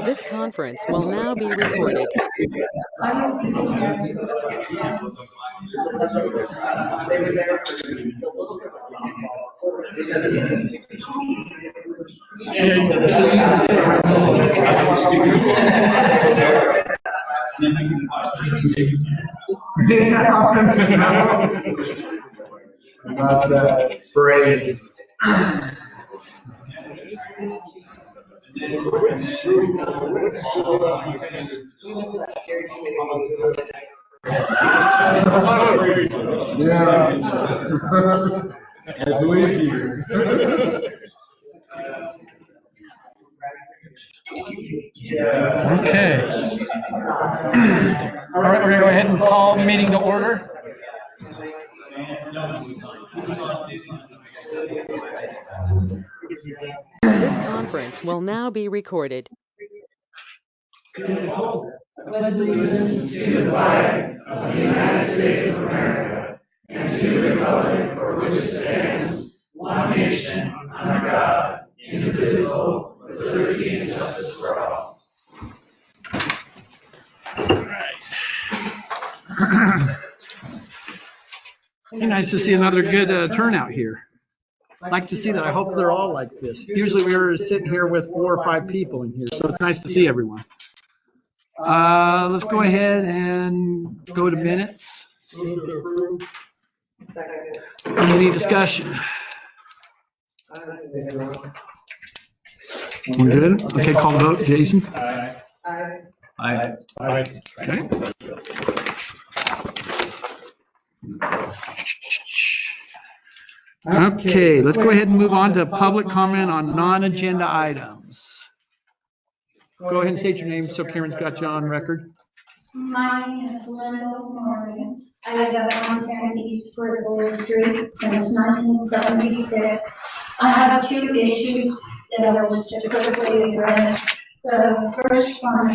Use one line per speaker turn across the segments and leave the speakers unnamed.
This conference will now be recorded.
About that phrase. Yeah. I believe you.
Okay. All right, we're going to go ahead and call the meeting to order.
This conference will now be recorded.
Pledge allegiance to the flag of the United States of America and to the republic for which it stands, one nation, under God, indivisible, with liberty and justice for all.
Nice to see another good turnout here. Like to see that. I hope they're all like this. Usually we're sitting here with 4 or 5 people in here, so it's nice to see everyone. Let's go ahead and go to minutes. Any discussion? We're good? Okay, call the vote. Jason?
Aye.
Aye.
Okay. Okay, let's go ahead and move on to public comment on non-agenda items. Go ahead and state your name so Karen's got you on record.
My name is Linda Morgan. I live at 110 East Brisbane Street since 1976. I have 2 issues that I wish to quickly address. The first one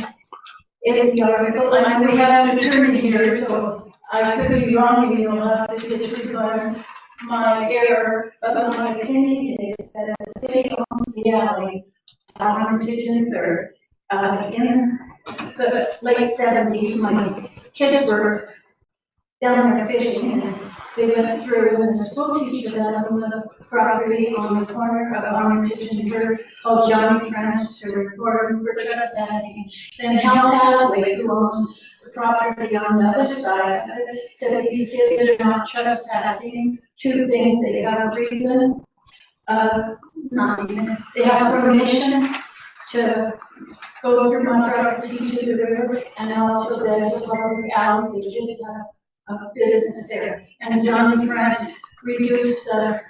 is the article, and we have an attorney here, so I could be wrong, and you'll have to disregard my error, but my opinion is that the city owns the alley on Hermitage and Third. In the late 70s, my kids were down there fishing, and they went through, and the school teacher that owned the property on the corner of Armitage and Third called Johnny French to report him for trespassing. Then Hal Hasley, who owns the property on the other side, said these kids are not trespassing. 2 things: they have reason, not reason, they have permission to go through my property to the river, and also there's a public alley, they just have a business there. And Johnny French reduced the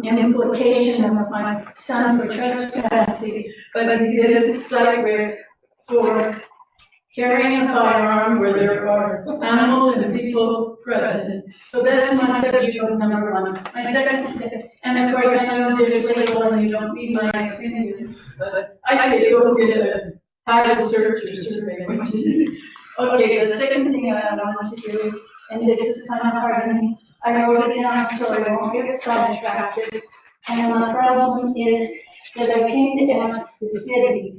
implication of my son for trespassing, but he did cite rape for carrying a firearm where there are animals and people present. So that's my subject of number 1. My second, and of course I know there's legal and you don't need my opinion, but I say go get a title search or survey. Okay, the second thing I want to do, and this is kind of hard for me, I wrote it down so I won't get sidetracked. And my problem is that I came to ask the city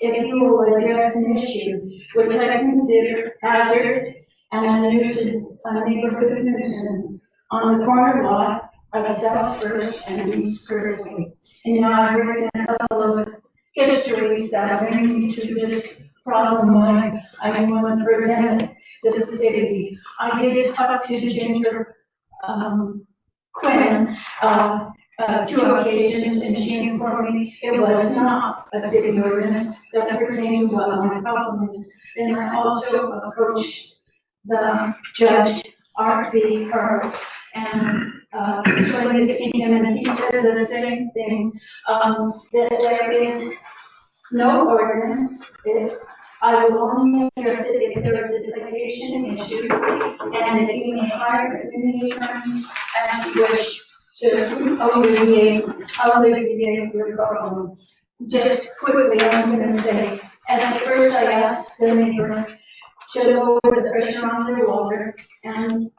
if you will address an issue which I consider hazard and a nuisance, a neighborhood nuisance, on the corner lot of South First and East First. And now I've written a couple of histories that bring me to this problem when I want to present it to the city. I did talk to Ginger Quinn 2 occasions, and she informed me it was not a city ordinance that pertained to what my problem is. Then I also approached the judge, R.B. Herb, and explained it to him, and he said the same thing, that there is no ordinance. I will only address it if there is a citation issue, and that you may hire as many attorneys as you wish to alleviate your problem. Just quickly, I'm going to say, at first I asked the neighbor to lower the pressure on their water, and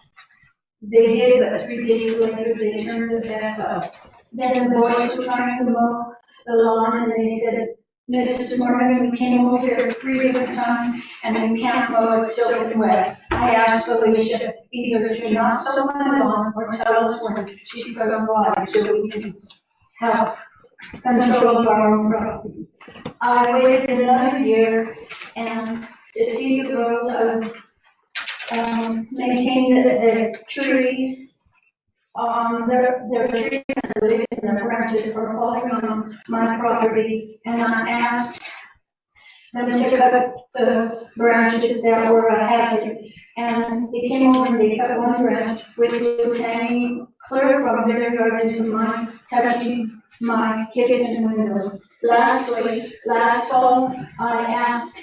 they did, but 3 days later they turned it back up. Then the boys were trying to mow the lawn, and they said, Mrs. Morgan, we came over here 3 different times, and we can't mow it soaking wet. I asked Alicia either to not sow my lawn or tell us when she's going to water so we can have control of our own property. I waited another year, and to see the rows of maintain the trees. Their trees and their branches are falling on my property, and I asked them to cut the branches that were a hazard. And they came over and they cut one branch, which was hanging clear from their yard into mine, touching my kitchen window. Lastly, last fall, I asked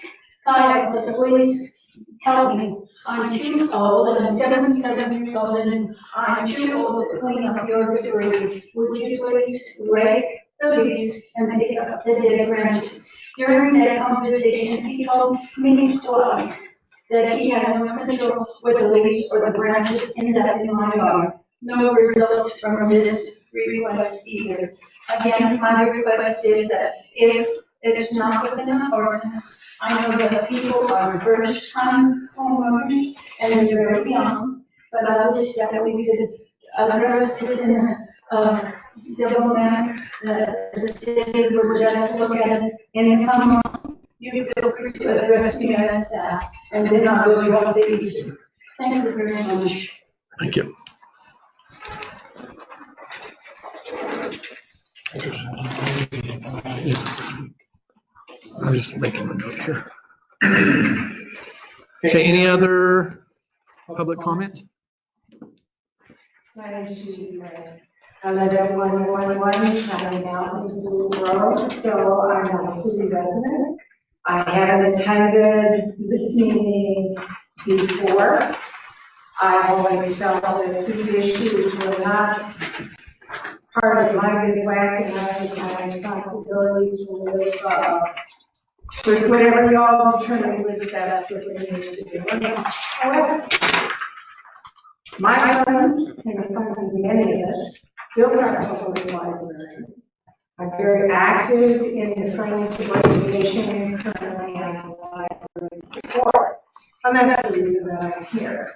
Kyle to please help me. I'm too old, I'm 77 years old, and I'm too old to clean up your debris. Would you please rake the leaves and pick up the dead branches? During that conversation, he told me twice that he had no control with the leaves or the branches ended up in my yard. No results from this request either. Again, my request is that if it's not within the ordinance, I know that people are first-time homeowners and they're very young, but I wish that we could address this in a civil manner, that the city would just look at it and come on. You feel free to address me as that, and then I will go the issue. Thank you very much.
Thank you. I'm just making a note here. Okay, any other public comment?
My name is Judy Gray. I live at 111 County Mountains Road, so I'm not a city resident. I haven't attended this meeting before. I always felt that city issues were not part of my bivouac, and I think my responsibility to live with whatever y'all determine was best within your city limits. However, my funds and the funds of many of us built our public library. I'm very active in the financial organization and currently on the library board. And that's the reason that I'm here.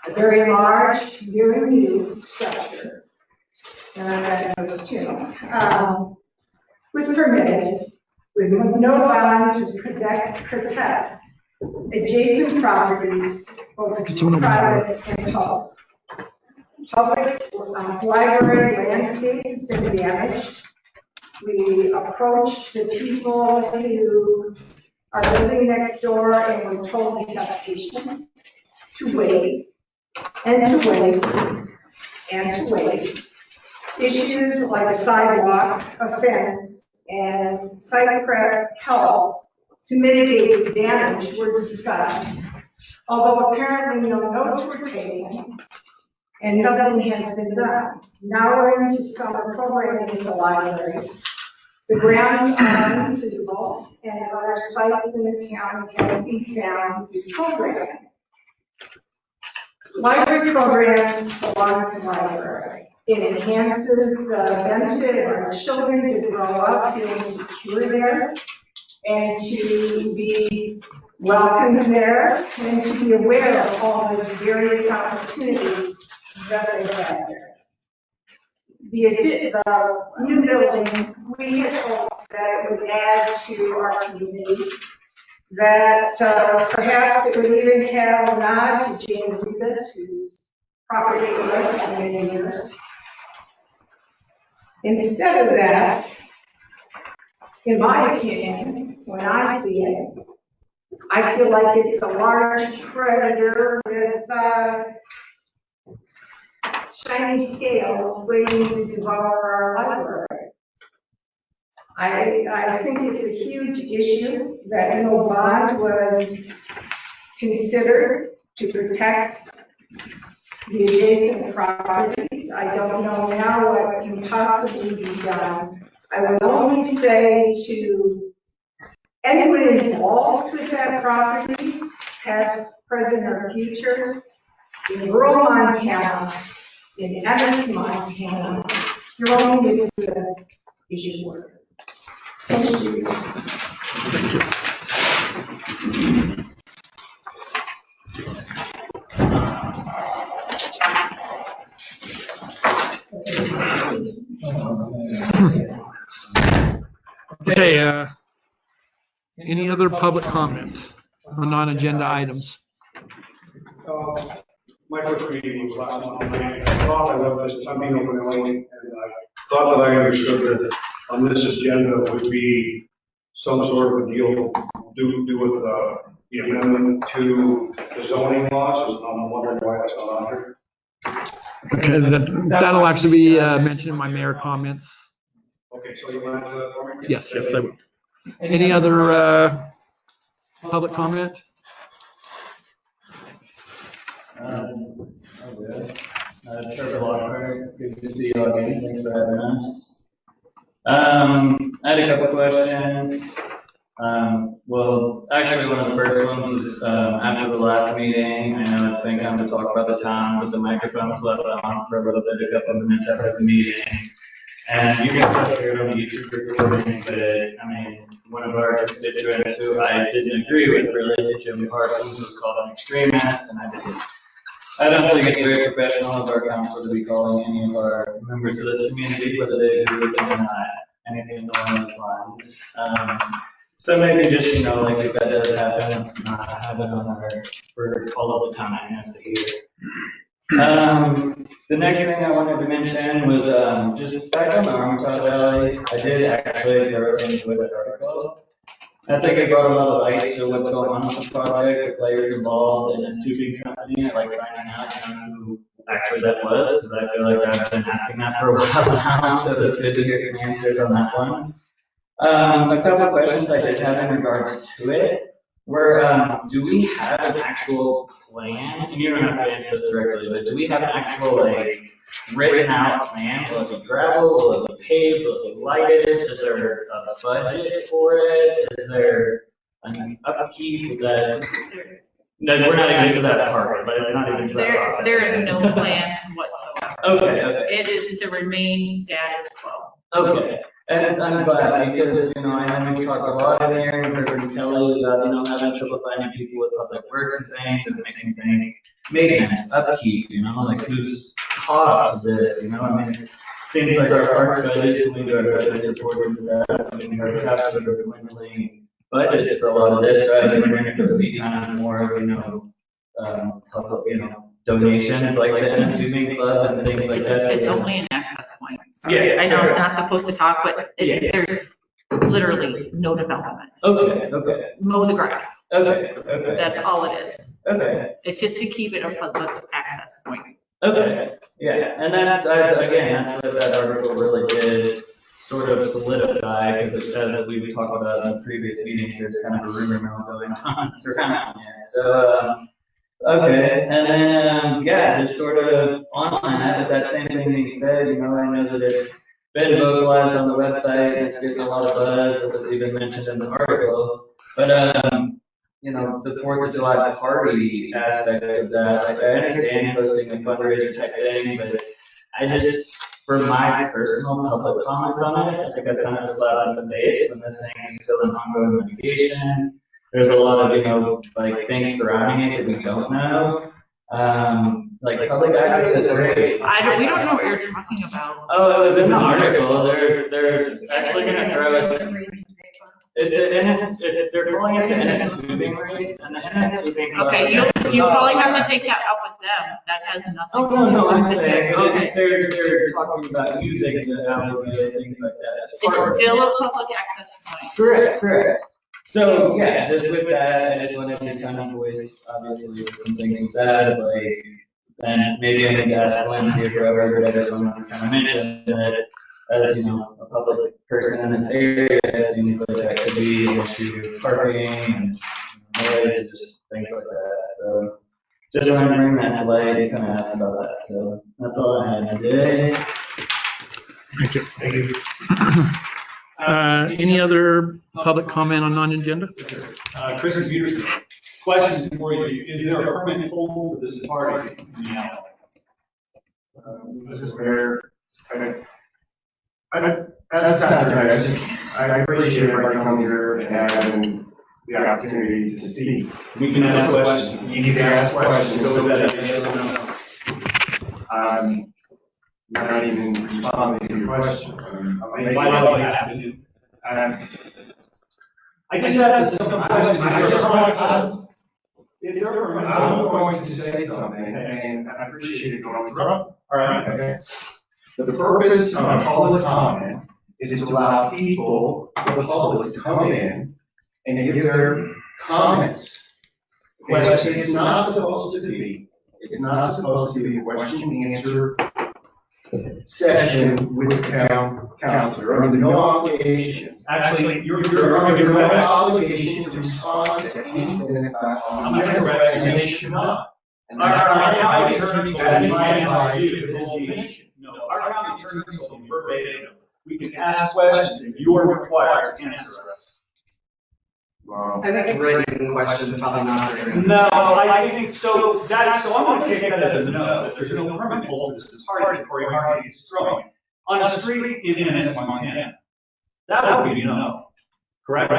A very large, very new structure, and I read those too, was permitted with no bond to protect adjacent properties, both private and public. Public library landscape has been damaged. We approached the people who are living next door and we're told we have patience to wait and to wait and to wait. Issues like a sidewalk, a fence, and site prep help to mitigate the damage were discussed, although apparently no notes were taken and nothing has been done. Now we're into summer programming in the library. The grounds are unsuitable and other sites in the town can be found to program. Library programs belong to the library. It enhances the benefit of our children to grow up feeling secure there and to be welcome there and to be aware of all the various opportunities that they have there. The new building, we had hoped that it would add to our community, that perhaps it would even have a nod to Jane Rubis, whose property it was for many years. Instead of that, in my opinion, when I see it, I feel like it's a large predator with shiny scales waiting to devour our library. I think it's a huge issue that no bond was considered to protect the adjacent properties. I don't know now what can possibly be done. I would only say to anyone involved with that property, past, present, or future, in rural Montana, in Ennis, Montana, you're only as good as your work.
Thank you.
Okay, any other public comment on non-agenda items?
My first meeting was last month, and I thought I was just something open and I thought that I understood that on this agenda would be some sort of a deal do with the amendment to the zoning laws, and I'm wondering why that's not on here.
Okay, that'll actually be mentioned in my mayor comments.
Okay, so you want to answer that for me?
Yes, I will. Any other public comment?
Trevor Lockhart, good to see you all again. Thanks for having us. I had a couple questions. Well, actually, one of the first ones is after the last meeting. I know it's been kind of talk about the town, but the microphone was left on for a little bit, a couple of minutes after the meeting. And you can still hear it on the YouTube recording, but I mean, one of our constituents who I didn't agree with really, Jim Parsons, was called an extremist, and I don't think it's very professional of our council to be calling any of our members of this community, whether they agree with it or not, anything along those lines. So maybe just, like if that does happen, let's not have it on our, for all of the time as to hear. The next thing I wanted to mention was just back on the Armitage Valley. I did actually go into an article. I think it brought a lot of light to what's going on with the project, the players involved, and this tubing company. I like finding out who actually that was, because I feel like I've been asking that for a while now, so it's good to hear some answers on that one. A couple of questions I did have in regards to it were, do we have an actual plan? And you don't have to answer this directly, but do we have an actual, written out plan? Will it be gravel? Will it be paved? Will it be lighted? Is there a budget for it? Is there an upkeep? Is that? No, we're not even into that part, but not even into that process.
There is no plans whatsoever.
Okay.
It is to remain status quo.
Okay. And I'm glad, because, I know we talked a lot in here, and heard from Kelly about, having trouble finding people with public works and things, and it makes me think, maintenance, upkeep, like whose cost of this, I mean, it seems like our parks budgets, when we do our budget reports and stuff, I mean, our caps are dwindling budgets for a lot of this, so I think we're going to be kind of more, public, donations like the Ennis Tubing Club and things like that.
It's only an access point. So
Yeah,
I know it's not supposed to talk, but there's literally no development.
Okay.
Mow the grass.
Okay.
That's all it is.
Okay.
It's just to keep it a public access point.
Okay. Yeah, and that's what that article really did sort of solidify, because as we talked about in the previous meetings, there's kind of a rumor mill going on surrounding it. So, okay, and then, just sort of on that, with that same thing being said, I know that it's been vocalized on the website, and it's getting a lot of buzz, as it's even mentioned in the article, but, the 4th of July party aspect of that, like, I understand posting a fundraiser type thing, but I just, for my personal public comments on it, I think that's kind of a slap in the face when this thing is still in ongoing litigation. There's a lot of, things surrounding it that we don't know. Public access is great.
We don't know what you're talking about.
Oh, it was in the article. They're actually going to throw it. They're calling it the Ennis Tubing Race, and the Ennis Tubing Club.
Okay, you probably have to take that up with them. That has nothing to do
No,
with
I'm
the
saying,
okay.
they're talking about using the alleyway, things like that.
It's still a public access point.
Correct. So, just with that, I just wanted to kind of voice, obviously, some things with that, and maybe I need to ask Lindsay or whoever, but I just wanted to kind of mention that, as, a public person in this area, it seems like that could be an issue, parking and noise, just things like that. So, just wanted to bring that to light and kind of ask about that. So, that's all I had today.
Thank you. Any other public comment on non-agenda?
Chris Peterson, questions before you. Is there a permit hold for this party in the alley?
Mr. Mayor, I
That's not right. I appreciate everybody coming here and having the opportunity to speak.
We can ask questions.
You can ask questions, so that yes or no. I'm not even responding to your question.
I just have some questions.
I'm going to say something, and I appreciate it going through. All
right.
Okay. The purpose of public comment is to allow people, the public, to come in and give their comments. Question is not supposed to be. It's not supposed to be a question and answer session with the town council. You're under no obligation.
Actually,
You're under no obligation to respond to anything that's not on the agenda, and they should not. And that's my advice to this nation.
No, our county attorney told me verbatim, we can ask questions and you are required to answer us.
Well,
I think written questions probably not very good.
No, I think, so I'm going to take that as a no, that there's no permit hold for this party or your party is throwing on a street in Ennis, Montana. That would be a no. Correct?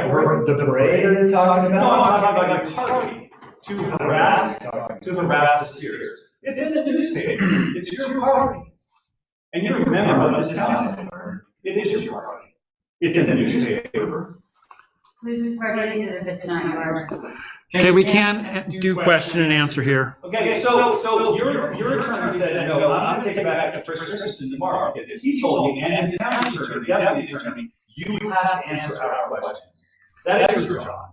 The parade you're talking
No,
about?
I'm talking about a party to harass the steers. It's in the newspaper. It's your party. And you remember what this town. It is your party. It's in the newspaper.
Whose party is it if it's not yours?
Okay, we can do question and answer here.
Okay, so your attorney said, no, I'm gonna take it back to Chris Christensen tomorrow, because he told me, and as his county attorney, deputy attorney, you have to answer our questions. That is your job.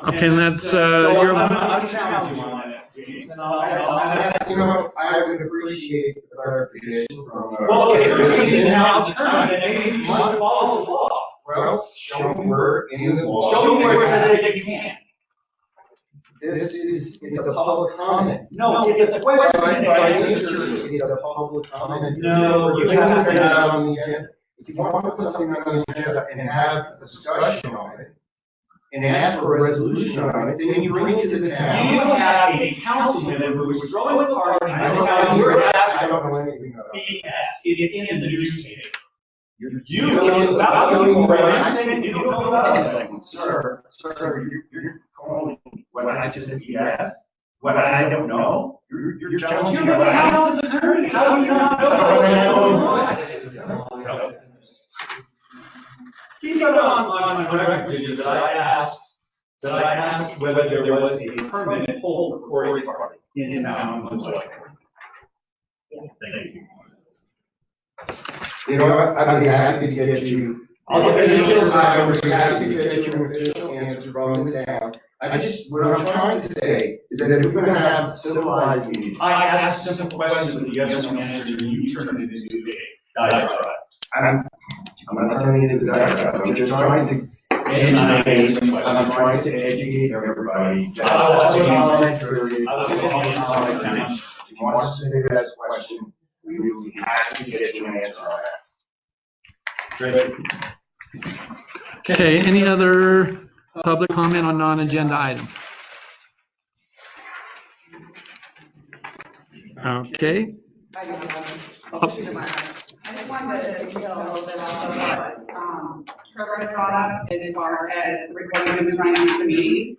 Okay, and that's,
So
your.
I'm gonna challenge you on that, James, and
I would appreciate the clarification from.
Well, if you're changing the town attorney, then maybe you should follow the law.
Well, show me where in the law.
Show me where it says that you can.
It's a public comment.
No, it's a question.
By nature, it's a public comment.
No,
You have to put it on the agenda. If you want to put something on the agenda and have a discussion on it, and ask for a resolution on it, then you bring it to the town.
You have a council member who is throwing a party.
I don't know anything about it.
Yes, it's in the newspaper.
You're
about
I'm
saying you don't know about it.
Sir, you're calling what I just said yes, what I don't know. You're challenging
You're
what
the
I know.
town's attorney. How do you not know? Keep it on record that I asked whether there was a permanent hold for Corey's party in town. Thank you.
You know what, I'd be happy to get you. I would be happy to get you an official answer from the town. What I'm trying to say is that if we're gonna have civilized meetings.
I asked simple questions with yes or no answers, and you turned it into a diatribe.
I'm not turning it into that. I'm just trying to educate. I'm trying to educate everybody. If you want to submit that question, we will be happy to get you an answer on that.
Great.
Okay, any other public comment on non-agenda items? Okay.
I just wanted to know a little bit about what Trevor had brought up as far as recording and running the meeting,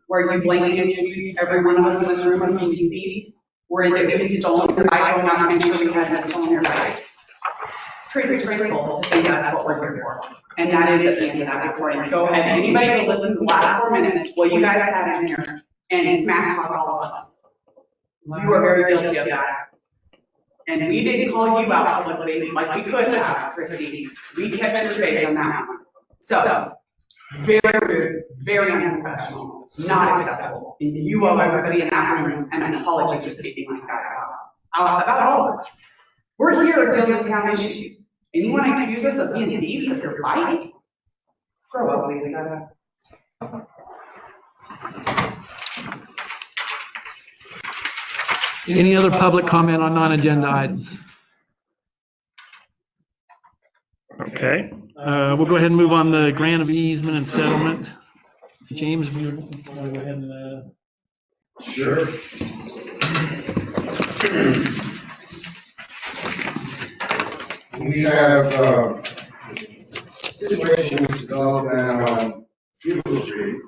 where you blatantly accused every one of us in this room of being thieves, where we stolen your bike, going out and make sure we hadn't stolen your bike. It's pretty disgraceful to think that's what we're here for. And that is at the end of that recording. Go ahead, anybody who listens to the last 4 minutes, what you guys had in here, and smack talk all of us. You are very guilty of that. And we didn't call you out publicly like we could have, Christie. We kept your faith on that one. So, very rude, very unprofessional, not acceptable. And you owe everybody in that room an apology for speaking like that about all of us. We're here dealing with town issues. And you want to accuse us of being thieves with your bike? Grow up, Lisa.
Any other public comment on non-agenda items? Okay, we'll go ahead and move on the grant of easement and settlement. James, if you want to go ahead and.
Sure. We have situation was developed down on Bugle Street.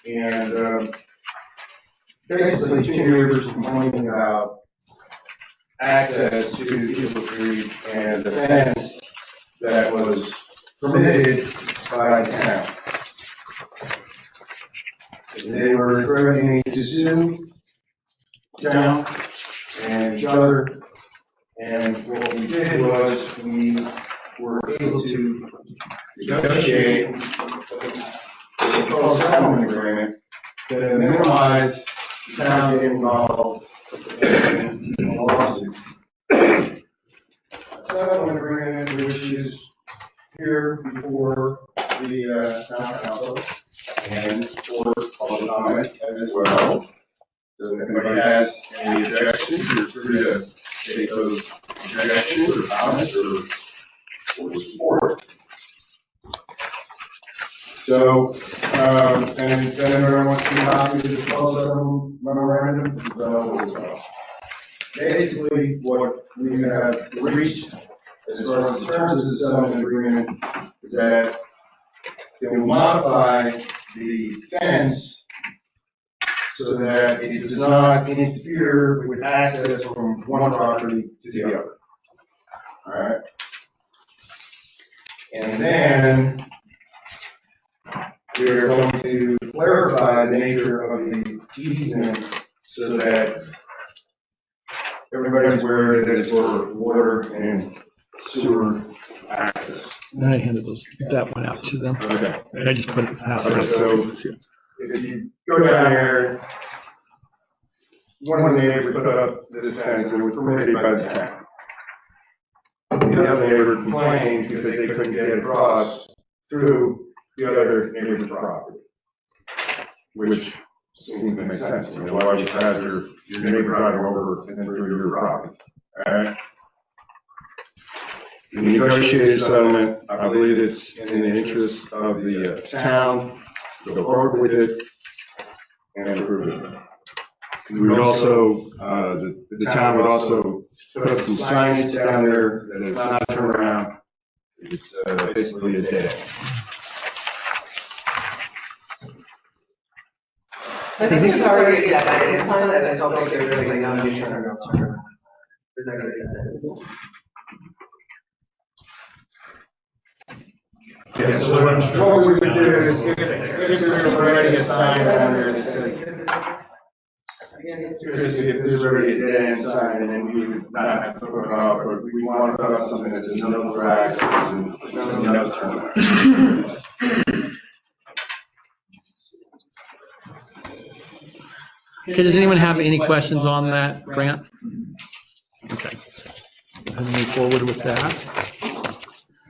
And basically, two neighbors complaining about access to Bugle Street and the fence that was permitted by the town. They were threatening to sue town and each other. And what we did was we were able to negotiate a proposed settlement agreement to minimize the town getting involved in a lawsuit. Settlement agreement, which is here before the town council and for public comment as well. So if anybody has any objections, you're free to take those objections or comments or support. So, and then everyone wants to copy the proposal memorandum as well. Basically, what we have reached as far as the terms of the settlement agreement is that they will modify the fence so that it does not interfere with access from one property to the other. All right. And then we are going to clarify the nature of the easement so that everybody's aware that it's for water and sewer access.
And I handed that one out to them.
Okay.
I just put it past
Okay, so if you go down there, one of the neighbors put up this fence and it was permitted by the town. The other neighbor complained because they couldn't get across through the other neighbor's property, which seems to make sense. You know, why would you have your neighbor driving over and through your property? All right. We negotiated a settlement. I believe it's in the interest of the town to go forward with it and approve it. We would also, the town would also put up some signage down there that is not a turnaround. It's basically a dead end.
I think it's already, yeah, but it's not that I just don't think there's really no new turnaround. Is that gonna be that?
Yeah, so what we would do is if there's already a sign down there that says, if there's already a dead end sign, and then we would not have to put it off, but we want to put up something that says no for access and no turnaround.
Okay, does anyone have any questions on that grant? Okay. I'll move forward with that.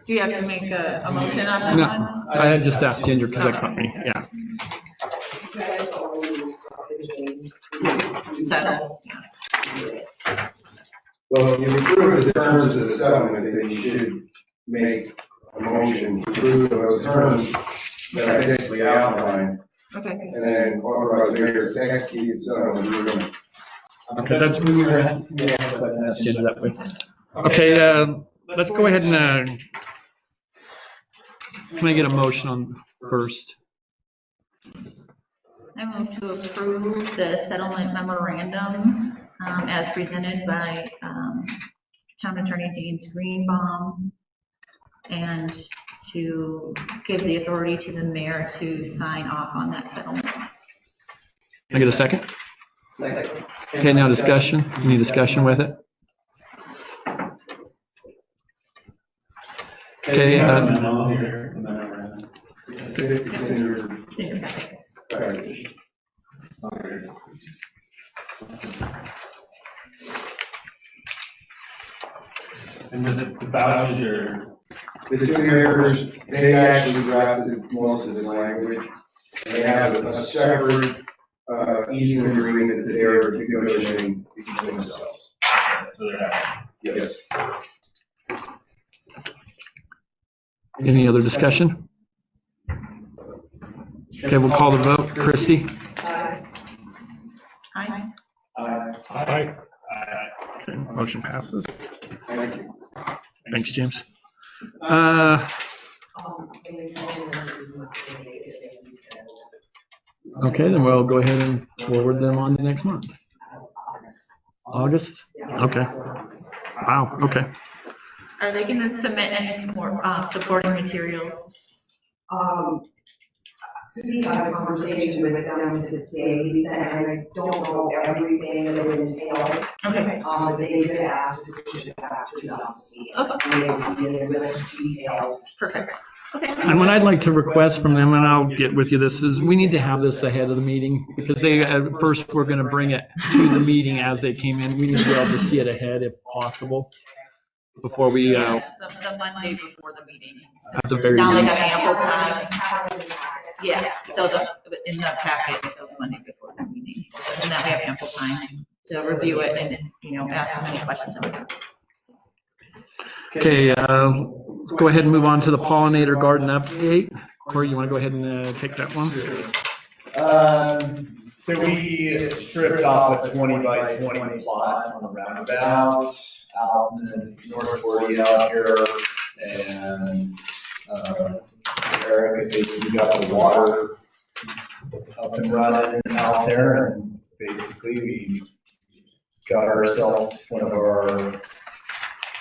Do you have to make a motion on that
No,
one?
I just asked Ginger because that caught me, yeah.
Settle.
Well, if you approve the terms of the settlement, then you should make a motion to approve those terms that I basically outlined.
Okay.
And then authorize the mayor to execute the settlement agreement.
Okay, that's, we were, yeah, let's ask Ginger that way. Okay, let's go ahead and, can I get a motion on first?
I move to approve the settlement memorandum as presented by Town Attorney Danes Greenbaum, and to give the authority to the mayor to sign off on that settlement.
Can I get a second?
Second.
Okay, now discussion. Any discussion with it? Okay.
And the vouchers are.
The two neighbors, they actually drafted most of this language. They have a separate easement agreement that they are negotiating between themselves. Yes.
Any other discussion? Okay, we'll call the vote. Christie?
Aye.
Aye. Okay, motion passes.
Thank you.
Thanks, James. Okay, then we'll go ahead and forward them on to next month. August? Okay. Wow, okay.
Are they gonna submit any supporting materials?
Susie had a conversation with them today, he said, and I don't know everything that it entailed.
Okay.
But they did ask if we should actually see it. And they would be in a really detailed.
Perfect. Okay.
And what I'd like to request from them, and I'll get with you, this is we need to have this ahead of the meeting because they at first we're going to bring it to the meeting as they came in. We need to be able to see it ahead if possible before we.
The Monday before the meeting.
At the very
Now they
least.
have ample time. Yeah. So in the packet, so the Monday before the meeting, and that we have ample time to review it and ask as many questions as we can.
Okay, let's go ahead and move on to the pollinator garden update. Corey, you want to go ahead and take that one?
So we stripped off a 20 by 20 plot on the roundabout out in the North 40 out here. And Eric, I think you got the water up and running out there. And basically we got ourselves one of our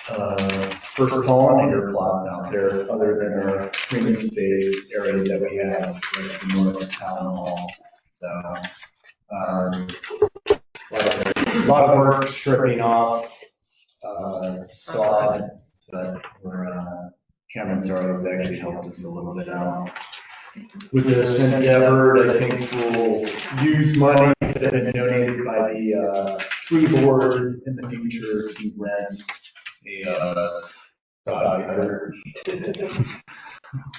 first pollinator plots out there, other than our green space area that we have right in north of town hall. So, a lot of work stripping off sod, but Cameron's always actually helped us a little bit out with this endeavor. I think we'll use money that have been donated by the tree board in the future to rent a sod cutter.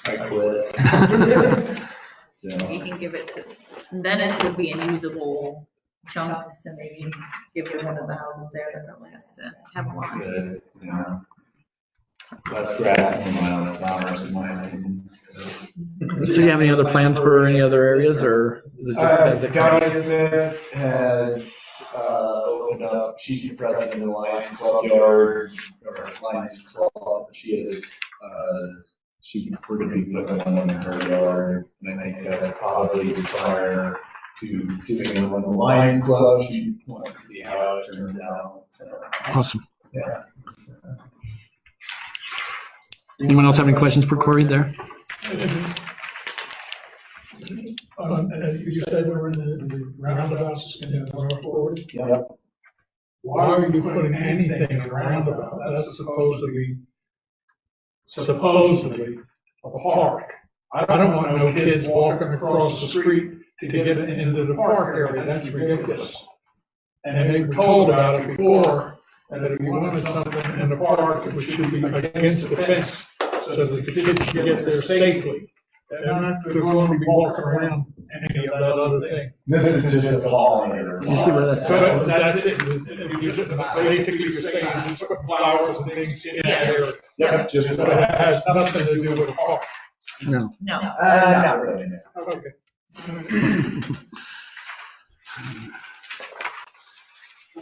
I quit. So.
You can give it to, then it would be in usable chunks to maybe give to one of the houses there that probably has to have a lawn.
Good, yeah. Less grass and more wild flowers in my opinion.
So you have any other plans for any other areas, or is it just as it
Johnny
comes?
Smith has opened up, she's the president of the Lions Club yard, or Lions Club. We're gonna be putting one in her yard, and I think that's probably prior to doing one in the Lions Club. She wants to see how it turns out. So,
Awesome.
yeah.
Anyone else have any questions for Corey there?
As you said, we're in the roundabouts in the North Forty.
Yep.
Why are you putting anything in a roundabout? That's supposedly a park. I don't want no kids walking across the street to get into the park area. That's ridiculous. And they were told about it before, that if you wanted something in the park, it should be against the fence so that the kids can get there safely. They're not going to be walking around any of that other thing.
This is just a pollinator.
You see where that's
So that's it. Basically, you're saying just put flowers and things in there.
Yep, just.
But it has nothing to do with the park.
No.
No.
Not really.
Okay.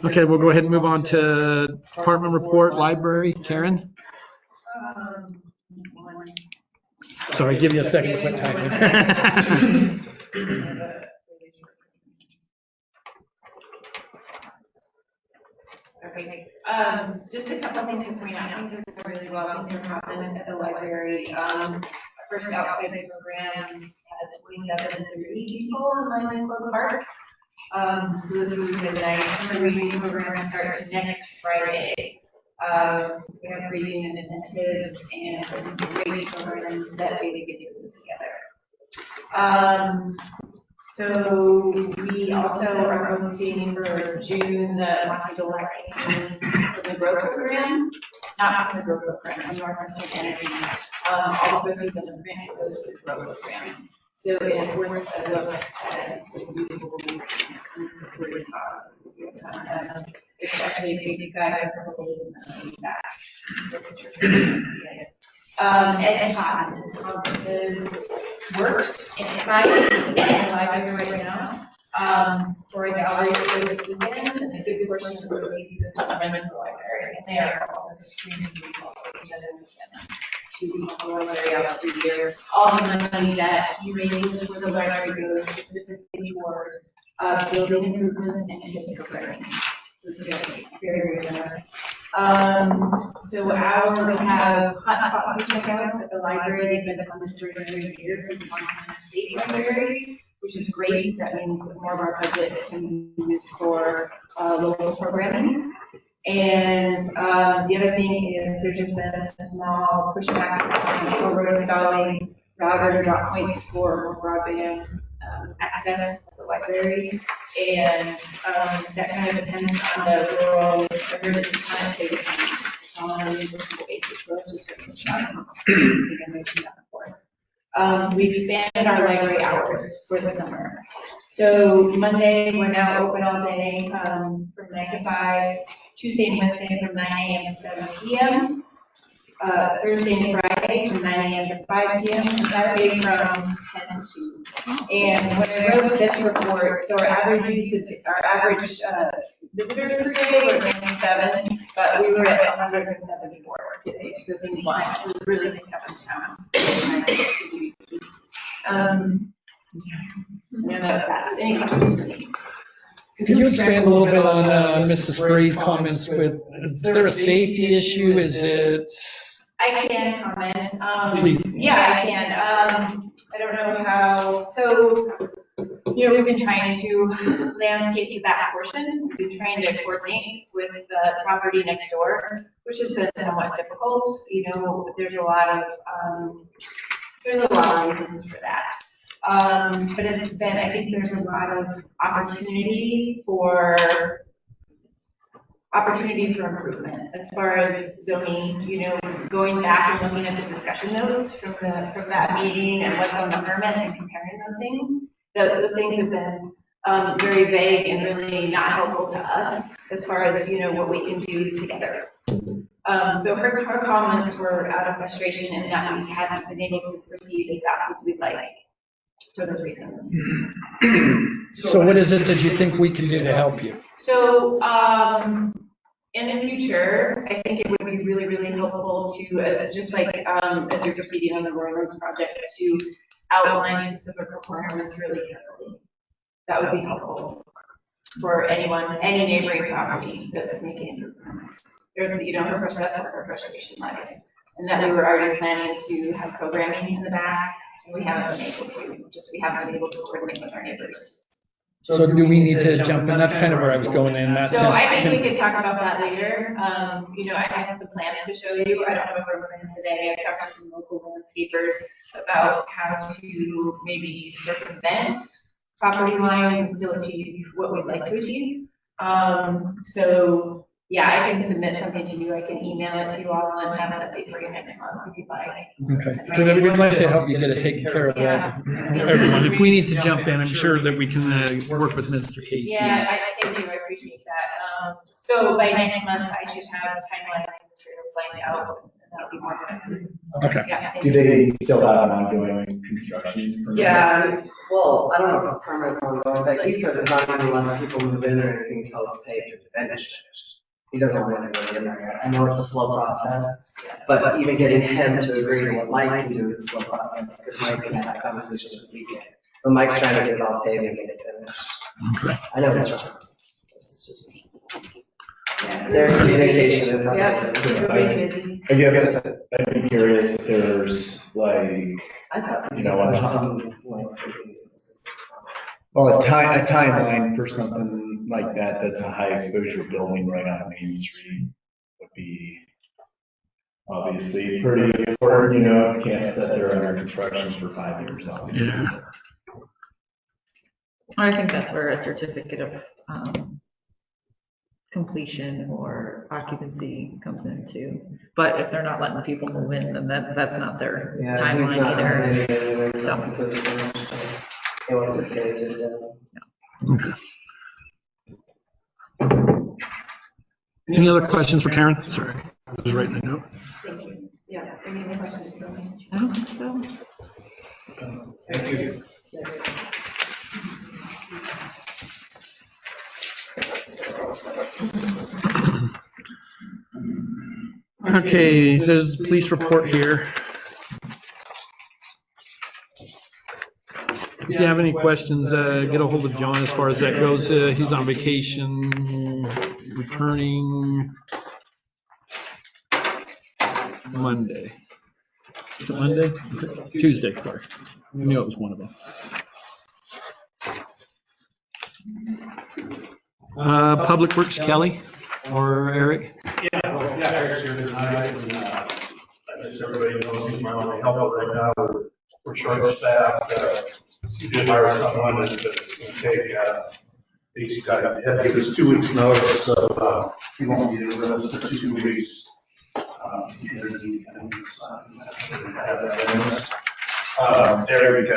Okay, we'll go ahead and move on to department report, library. Karen? Sorry, give you a second to quit typing.
Okay, just a couple things to point out. Things are really well. Things are happening at the library. First outside programs had 27 and 30 people in Lions Club Park. So those are really nice. The reading program starts next Friday. We have reading and incentives and some great programs that really gets us together. So we also are hosting for June the Montego for the GROW program, not from the GROW program, from Northwestern Energy. All the proceeds of the grant goes to the GROW program. So it is worth a look at the usable security costs. It's actually a big sky proposal and Todd is works in the library right now for a gallery for this weekend, and a good portion of the proceeds is rent in the library, and they are also extremely to help the library out every year. All the money that he raises for the library goes specifically toward building improvements and physical programming. So it's very, very generous. So we have hotspots we check out at the library. They've been funded for every year from the Montana State Library, which is great. That means more of our budget can be used for local programming. And the other thing is there's just been a small pushback. So we're installing router and drop points for broadband access at the library. And that kind of depends on the rural emergency connectivity. It's on a universal basis, so let's just get some shot. I think I mentioned that before. We expanded our library hours for the summer. So Monday, we're now open all day from 9 to 5. Tuesday and Wednesday from 9 a.m. to 7 p.m. Thursday and Friday from 9 a.m. to 5 p.m. and Saturday from 10 to 2. And when I wrote this report, so our average visitors per day were 97, but we were at 174 today. So things actually really picked up in town. Yeah, that was fast. Any questions for me?
Could you expand a little bit on Mrs. Gray's comments with, is there a safety issue? Is it?
I can comment.
Please.
Yeah, I can. I don't know how, so, we've been trying to landscape the back portion. We've been trying to coordinate with the property next door, which has been somewhat difficult. There's a lot of reasons for that. But it's been, I think there's a lot of opportunity for improvement as far as zoning, going back and looking at the discussion notes from that meeting and what's on the permit and comparing those things. Those things have been very vague and really not helpful to us as far as, what we can do together. So her comments were out of frustration in that we haven't been able to proceed as fast as we'd like. For those reasons.
So what is it that you think we can do to help you?
So in the future, I think it would be really, really helpful to, as you're proceeding on the Roylands project, to outline specific requirements really carefully. That would be helpful for any neighboring property that's making improvements. That's where her frustration lies. And that we were already planning to have programming in the back. We haven't been able to, we haven't been able to coordinate with our neighbors.
So do we need to jump in? That's kind of where I was going in that sense.
So I think we could talk about that later. I have some plans to show you. I don't have a firm plan today. I've talked to some local landscapers about how to maybe circumvent property lines and still achieve what we'd like to achieve. So yeah, I can submit something to you. I can email it to you all and have an update for you next month if you'd like.
Okay, because we'd like to help you get it taken care of. Everyone, if we need to jump in, I'm sure that we can work with Mr. Casey.
Yeah, I thank you. I appreciate that. So by next month, I should have timelines and materials lined out, and that'll be more productive.
Okay.
Yeah,
Do they still have an ongoing construction?
Yeah, well, I don't know if the permit's ongoing, but he says it's not even letting people move in or anything until it's paved and finished. He doesn't want anybody in there yet. I know it's a slow process, but even getting him to agree to what Mike can do is a slow process, because Mike can have that conversation this weekend. But Mike's trying to get it all paved and get it finished. I know that's right. It's just, their communication is.
I guess I'd be curious if there's a timeline for something like that that's a high exposure building right on Main Street would be obviously pretty important. You can't sit there under construction for 5 years, obviously.
Yeah.
I think that's where a certificate of completion or occupancy comes into. But if they're not letting people move in, then that's not their timeline either. So.
He wants to get it done.
Any other questions for Karen? Sorry, I was writing a note.
Thank you. Yeah, any other questions for me?
I don't think so.
Thank you.
Yes.
Okay, there's a police report here. you have any questions, get a hold of John as far as that goes. He's on vacation, returning Monday. Is it Monday? Tuesday, sorry. I knew it was one of them. Public Works, Kelly or Eric?
Yeah, Eric's here tonight, and as everybody knows, he's my only helper right now. We're short-staffed. We did hire someone that will take, he's got, he had to give us 2 weeks' notice, so he won't be with us for 2 weeks. Eric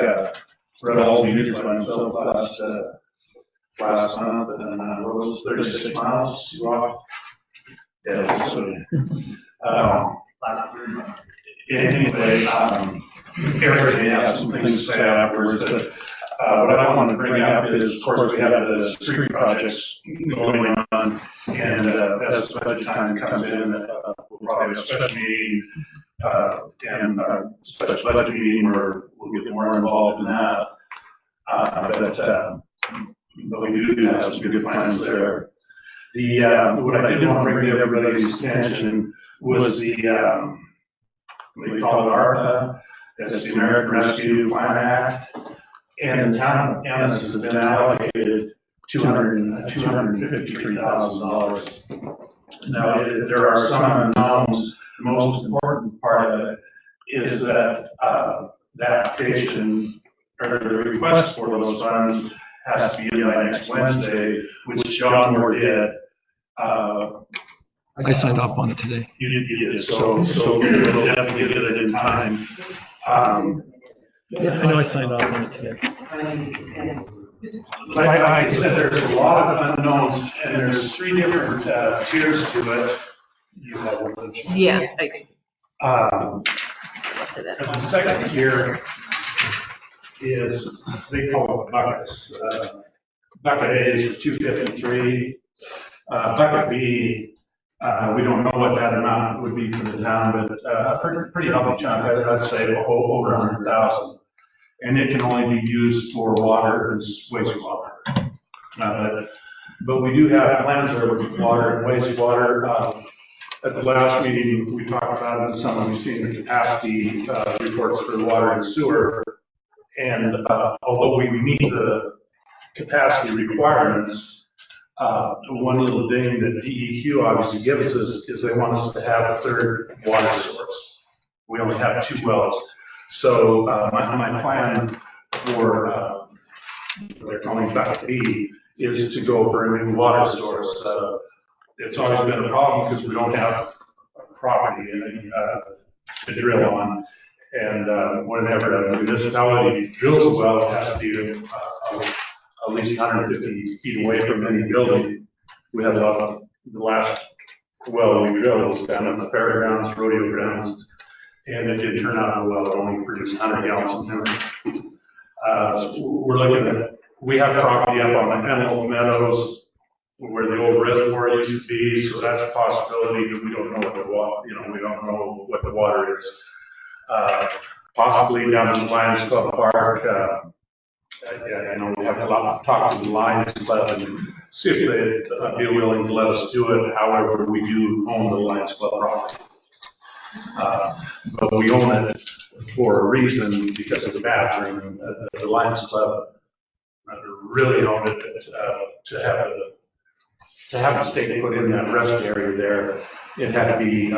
read all the news by himself last month, and rode 36 miles. He walked. Yeah, so, last 3 months. Anyway, Eric may have some things to say afterwards, but what I want to bring up is, of course, we have the street projects going on, and as the budget time comes in, we'll probably have a special meeting, and a special budget meeting where we'll get more involved in that. But we do have some good plans there. What I did want to bring to everybody's attention was the, what do you call it, ARPA, that's the American Rescue Plan Act. And the town of Ennis has been allocated $253,000. Now, there are some unknowns. The most important part of it is that the application or the request for those funds has to be in by next Wednesday, which John Moore did.
I signed off on it today.
You did, so we'll definitely get it in time.
Yeah, I know I signed off on it today.
Like I said, there's a lot of unknowns, and there's 3 different tiers to it. You have one of those.
Yeah.
The second tier is, they call it buckets. Bucket A is 253. Bucket B, we don't know what that amount would be for the town, but a pretty healthy chunk, I'd say over 100,000. And it can only be used for water and wastewater. But we do have plans there with water and wastewater. At the last meeting, we talked about it, and some of you seen the capacity reports for water and sewer. And although we meet the capacity requirements, one little thing that DEQ obviously gives us is they want us to have a 3rd water source. We only have 2 wells. So my plan for they're calling Bucket B is to go for a new water source. It's always been a problem because we don't have property to drill on. And whenever a municipality drills a well, it has to be at least 150 feet away from any building. We have the last well we drilled was down at the fairgrounds, rodeo grounds, and it did turn out well. It only produced 100 gallons a minute. So we're looking at, we have property up on the Ennis Meadows where the old reservoir used to be, so that's a possibility, but we don't know what the water, we don't know what the water is. Possibly down to Lions Club Park. I know we have a lot of talk to the Lions Club and see if they'd be willing to let us do it. However, we do own the Lions Club property. But we own it for a reason because of the bathroom. The Lions Club really owned it to have the state put in that rest area there. It had to be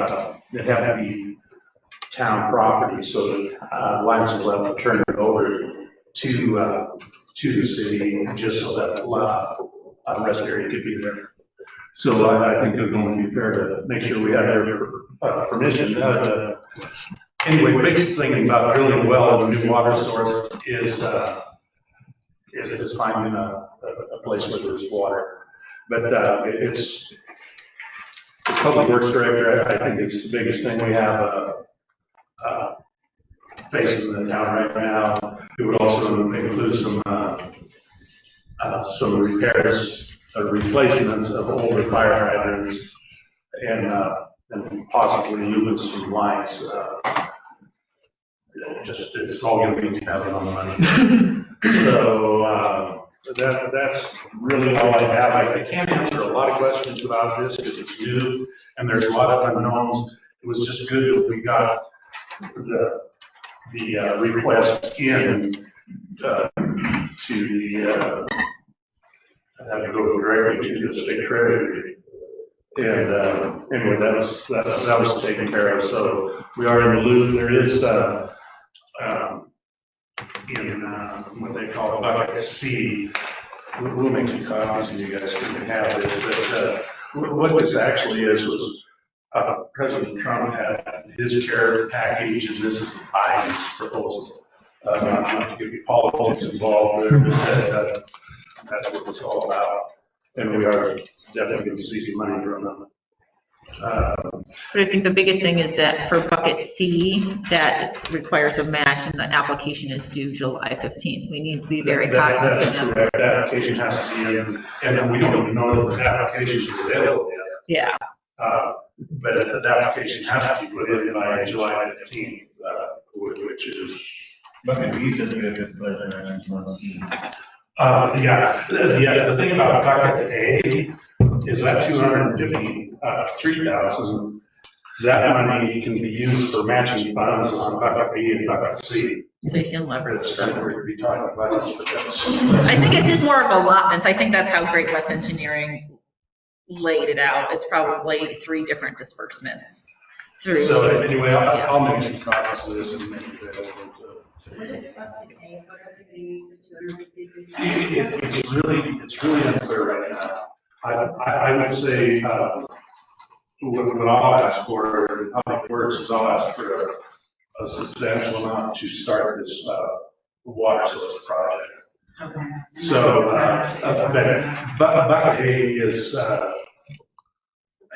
town property, so the Lions Club turned it over to the city just so that rest area could be there. So I think they're going to be fair to make sure we have their permission. Anyway, the biggest thing about drilling a well in a new water source is finding a place where there's water. But it's Public Works Director, I think it's the biggest thing we have facing the town right now. It would also include some repairs or replacements of older fire hydrants and possibly moving some lines. it's all going to be dependent on the money. So, that's really all I have. I can't answer a lot of questions about this because it's new and there's a lot of unknowns. It was just good that we got the request in to the, I had to go directly to the state treasury. And anyway, that was taken care of. So we are in the loop. There is in what they call bucket C. We'll make some copies and you guys can have this. But what this actually is was President Trump had his care package, and this is Biden's proposal. Not to get politics involved there, but that's what it's all about. And we are definitely going to see some money from them.
But I think the biggest thing is that for bucket C, that requires a match and the application is due July 15th. We need to be very cognizant of that.
The application has to be in, and then we don't even know if the application is available yet.
Yeah.
But the application has to be put in by July 15th, which is.
Bucket B doesn't get a good pleasure.
The thing about bucket A is that 253,000, that money can be used for matching funds on bucket B and bucket C.
So you can leverage.
That's what we're talking about. But that's,
I think it's just more of allotments. I think that's how Great West Engineering laid it out. It's probably 3 different disbursements through.
So anyway, I'll make some copies of this and make it available.
What is bucket A? What are they using to?
It's really unclear right now. I would say what I'll ask for in Public Works is I'll ask for a substantial amount to start this water source project.
Okay.
So, bucket A is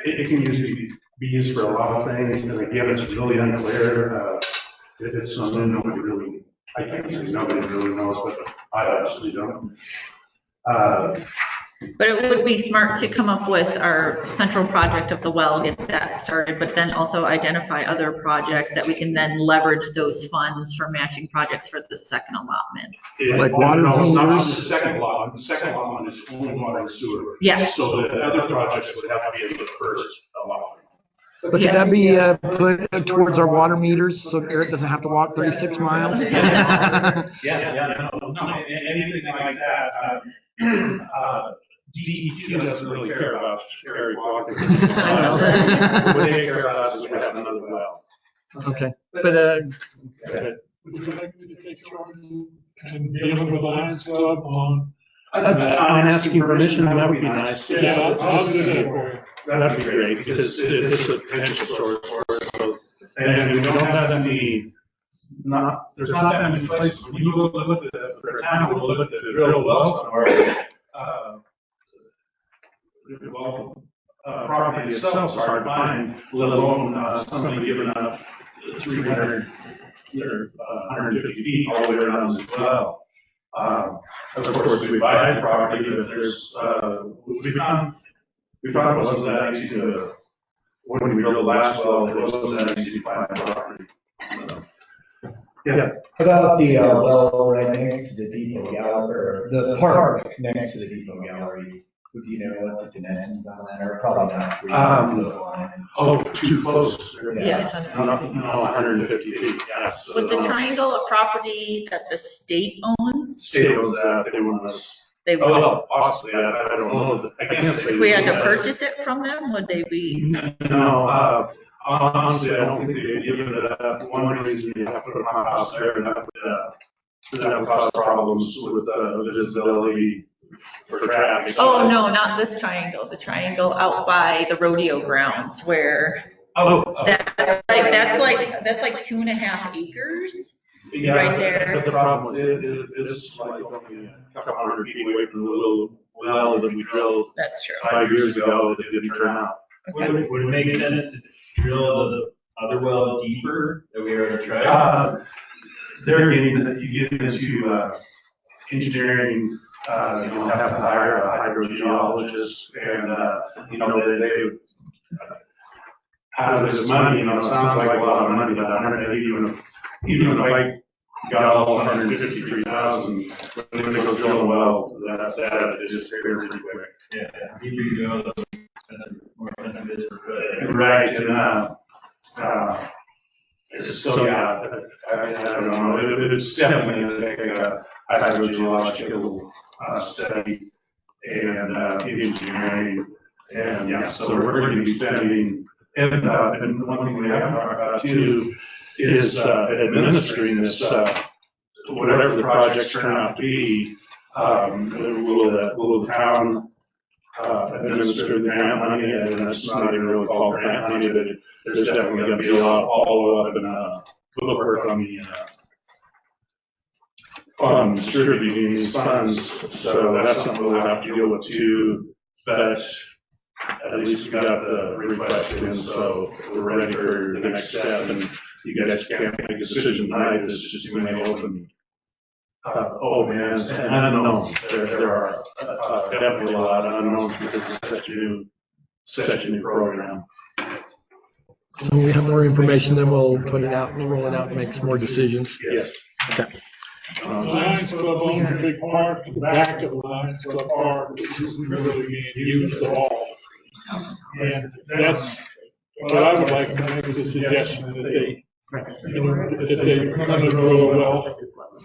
it can be used for a lot of things, and again, it's really unclear. It's something nobody really, I can't say nobody really knows, but I actually don't.
But it would be smart to come up with our central project of the well, get that started, but then also identify other projects that we can then leverage those funds for matching projects for the second allotments.
Like water
No, not
meters?
the second allotment. The second allotment is only water and sewer.
Yes.
So the other projects would have to be in the first allotment.
But could that be put towards our water meters so Eric doesn't have to walk 36 miles?
No, anything like that. DEQ doesn't really care about Eric walking. What they care about is we have another well.
Okay, but
Would you like me to take charge and dealing with the Lions Club on?
I'm asking permission, that would be nice.
Yeah, I'll do that for you.
That'd be great, because it's a potential source for us. So, and we don't have any, there's not that many places, when you look at the, for a town, we look at the drill wells somewhere. Property itself is hard to find, let alone somebody giving up 300 or 150 feet all the way around as well. Of course, we buy the property, but there's, we found it wasn't that easy to, when we drilled the last well, it wasn't that easy to find property. So, yeah.
How about the well right next to the depot gallery, or the park next to the depot gallery? Do you know what the dimensions on that are? Probably not 300 line.
Oh, too close.
Yes.
No, 150 feet, yes.
With the triangle of property that the state owns,
State owns that, they want us.
they would,
Oh, possibly, I don't know. I can't say.
if we had to purchase it from them, would they be?
No, honestly, I don't think they'd given it up. One reason you have to put my house there, and that would cause problems with the visibility for traffic.
Oh, no, not this triangle, the triangle out by the rodeo grounds where, that's like 2.5 acres.
Yeah,
right there.
But the problem with it is it's like only a couple hundred feet away from the little well that we drilled
That's true.
5 years ago that didn't turn out.
Okay.
Would it make sense to drill the other well deeper that we already tried?
There you get into engineering, you'll have to hire a hydrogeologist, and they out of this money, it sounds like a lot of money, but 180 even if I got all 153,000, when it goes drilling well, that disappears pretty quick.
Yeah, you can go, more expensive is for good.
Right, and, so yeah, I don't know, it's definitely a hydrogeological study and engineering. And yeah, so we're going to be spending, and one thing we haven't talked about too is administering this, whatever the projects turn out to be, will the town administer the grant money? And that's not even really called grant money, but there's definitely going to be a lot of follow-up and footwork on distributing these funds. So that's something we'll have to deal with too, but at least we got the request in, so we're ready for the next step. And you guys can't make a decision tonight, it's just too many open ends and unknowns. There are definitely a lot of unknowns because it's such a new program.
So when we have more information, then we'll put it out, we'll roll it out and make some more decisions.
Yes.
Okay.
Lions Club owns a big park at the back of the Lions Club Park, which isn't really being used at all. And that's what I would like to make is a suggestion that they, if they come to drill a well,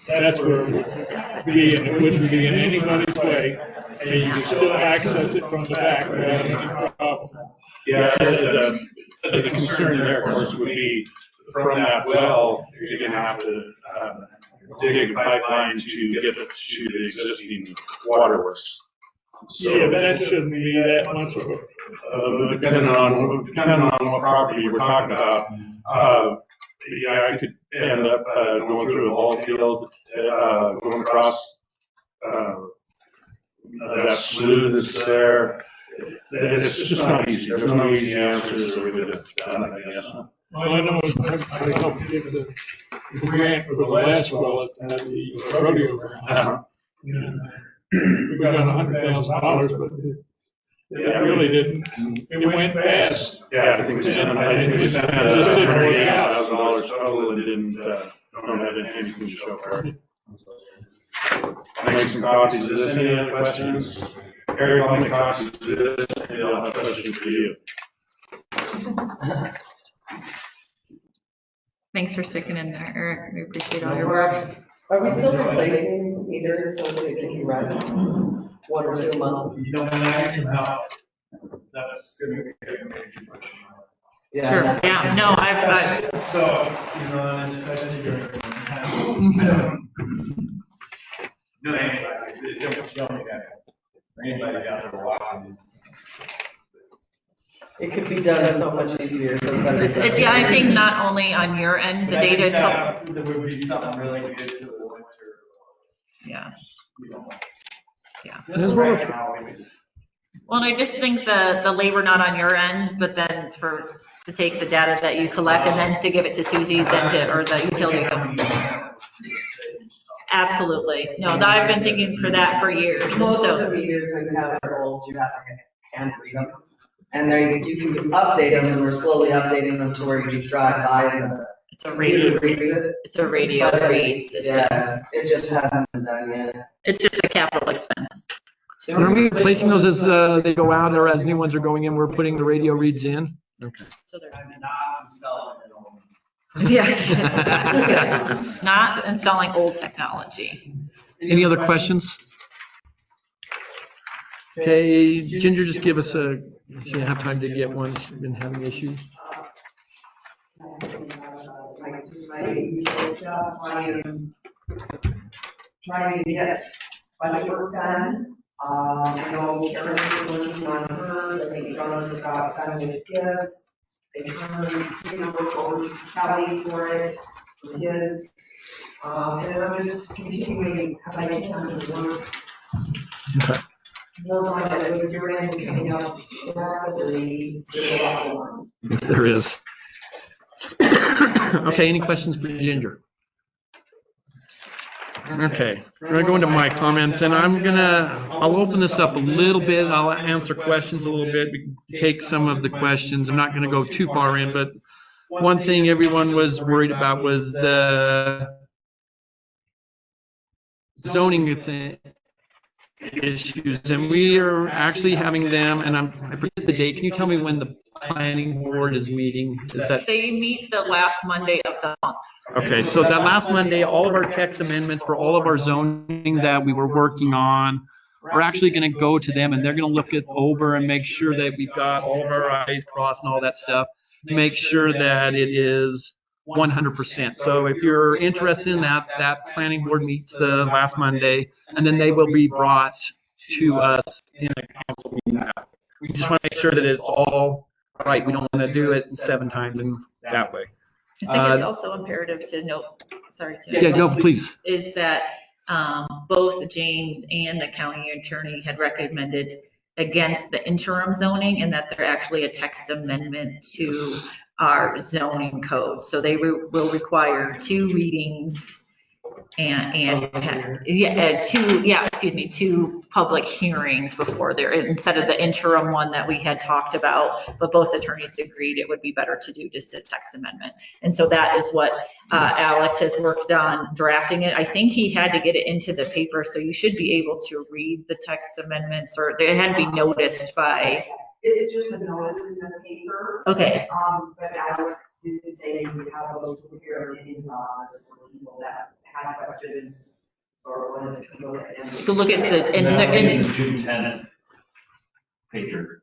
that's where it would be, and it wouldn't be in anybody's way, and you can still access it from the back without any problem.
Yeah, the concern there, of course, would be from that well, you're going to have to dig a pipeline to get it to the existing waterworks. So,
Yeah, that shouldn't be that much of a.
depending on what property we're talking about, yeah, I could end up going through a ball field, going across that slough that's there. It's just not easy. There's no easy answers, or we would have done it, I guess.
Well, I know, I helped get the grant for the last well at the rodeo ground. And we got $100,000, but it really didn't, it went fast.
Yeah, I think we spent $108,000 total and didn't, don't have anything to show for it. I'll make some copies of this. Any other questions? Eric, I'll make copies of this, and I'll have questions for you.
Thanks for sticking in there, Eric. We appreciate all your work.
Are we still replacing meters so that it can be run 1 or 2 a month?
You know, when that comes out, that's gonna be a major question.
Yeah.
Sure, yeah, no, I've,
So, you know, and especially during. No, anybody, anybody out there walking.
It could be done so much easier. So
it's, yeah, I think not only on your end, the data.
There would be something really good to the winter.
Yeah.
Yeah.
Well, and I just think the labor not on your end, but then to take the data that you collect and then to give it to Susie, or the utility. Absolutely. No, I've been thinking for that for years.
Most of the meters in town are old, you have to hand read them. And there you can update them, and we're slowly updating them to where you just drive by and
it's a radio
reads it.
It's a radio read system.
Yeah, it just hasn't been done yet.
It's just a capital expense.
So are we replacing those as they go out, or as new ones are going in, we're putting the radio reads in? Okay.
So there's
not installing it.
Yes. Not installing old technology.
Any other questions? Okay, Ginger, just give us she didn't have time to get one, she's been having issues.
My usual stuff, I am trying to get budget work done. I know Karen's working on hers, I think John is about done with his. They turned work over to Kelly for it, for his. And I'm just continuing as I can to work.
Okay.
More on that with your end coming up rapidly.
Yes, there is. Okay, any questions for Ginger? Okay, we're gonna go into my comments, and I'll open this up a little bit. I'll answer questions a little bit, take some of the questions. I'm not gonna go too far in, but one thing everyone was worried about was the zoning issues, and we are actually having them, and I forget the date. Can you tell me when the planning board is meeting? Is that?
They meet the last Monday of the month.
Okay, so that last Monday, all of our text amendments for all of our zoning that we were working on, we're actually going to go to them, and they're going to look it over and make sure that we've got all of our I's crossed and all that stuff to make sure that it is 100%. So if you're interested in that, that planning board meets the last Monday, and then they will be brought to us in a council meeting. We just want to make sure that it's all right. We don't want to do it 7 times in that way.
I think it's also imperative to note, sorry, Tim.
Yeah, no, please.
Is that both James and the county attorney had recommended against the interim zoning, and that they're actually a text amendment to our zoning code. So they will require 2 readings and 2 public hearings before there, instead of the interim one that we had talked about, but both attorneys agreed it would be better to do just a text amendment. And so that is what Alex has worked on drafting it. I think he had to get it into the paper, so you should be able to read the text amendments, or they had to be noticed by.
It's just a notice in the paper.
Okay.
But Alex did say you would have those prepared in his office for people that had questions or wanted to look at them.
To look at the,
in the June 10th pager.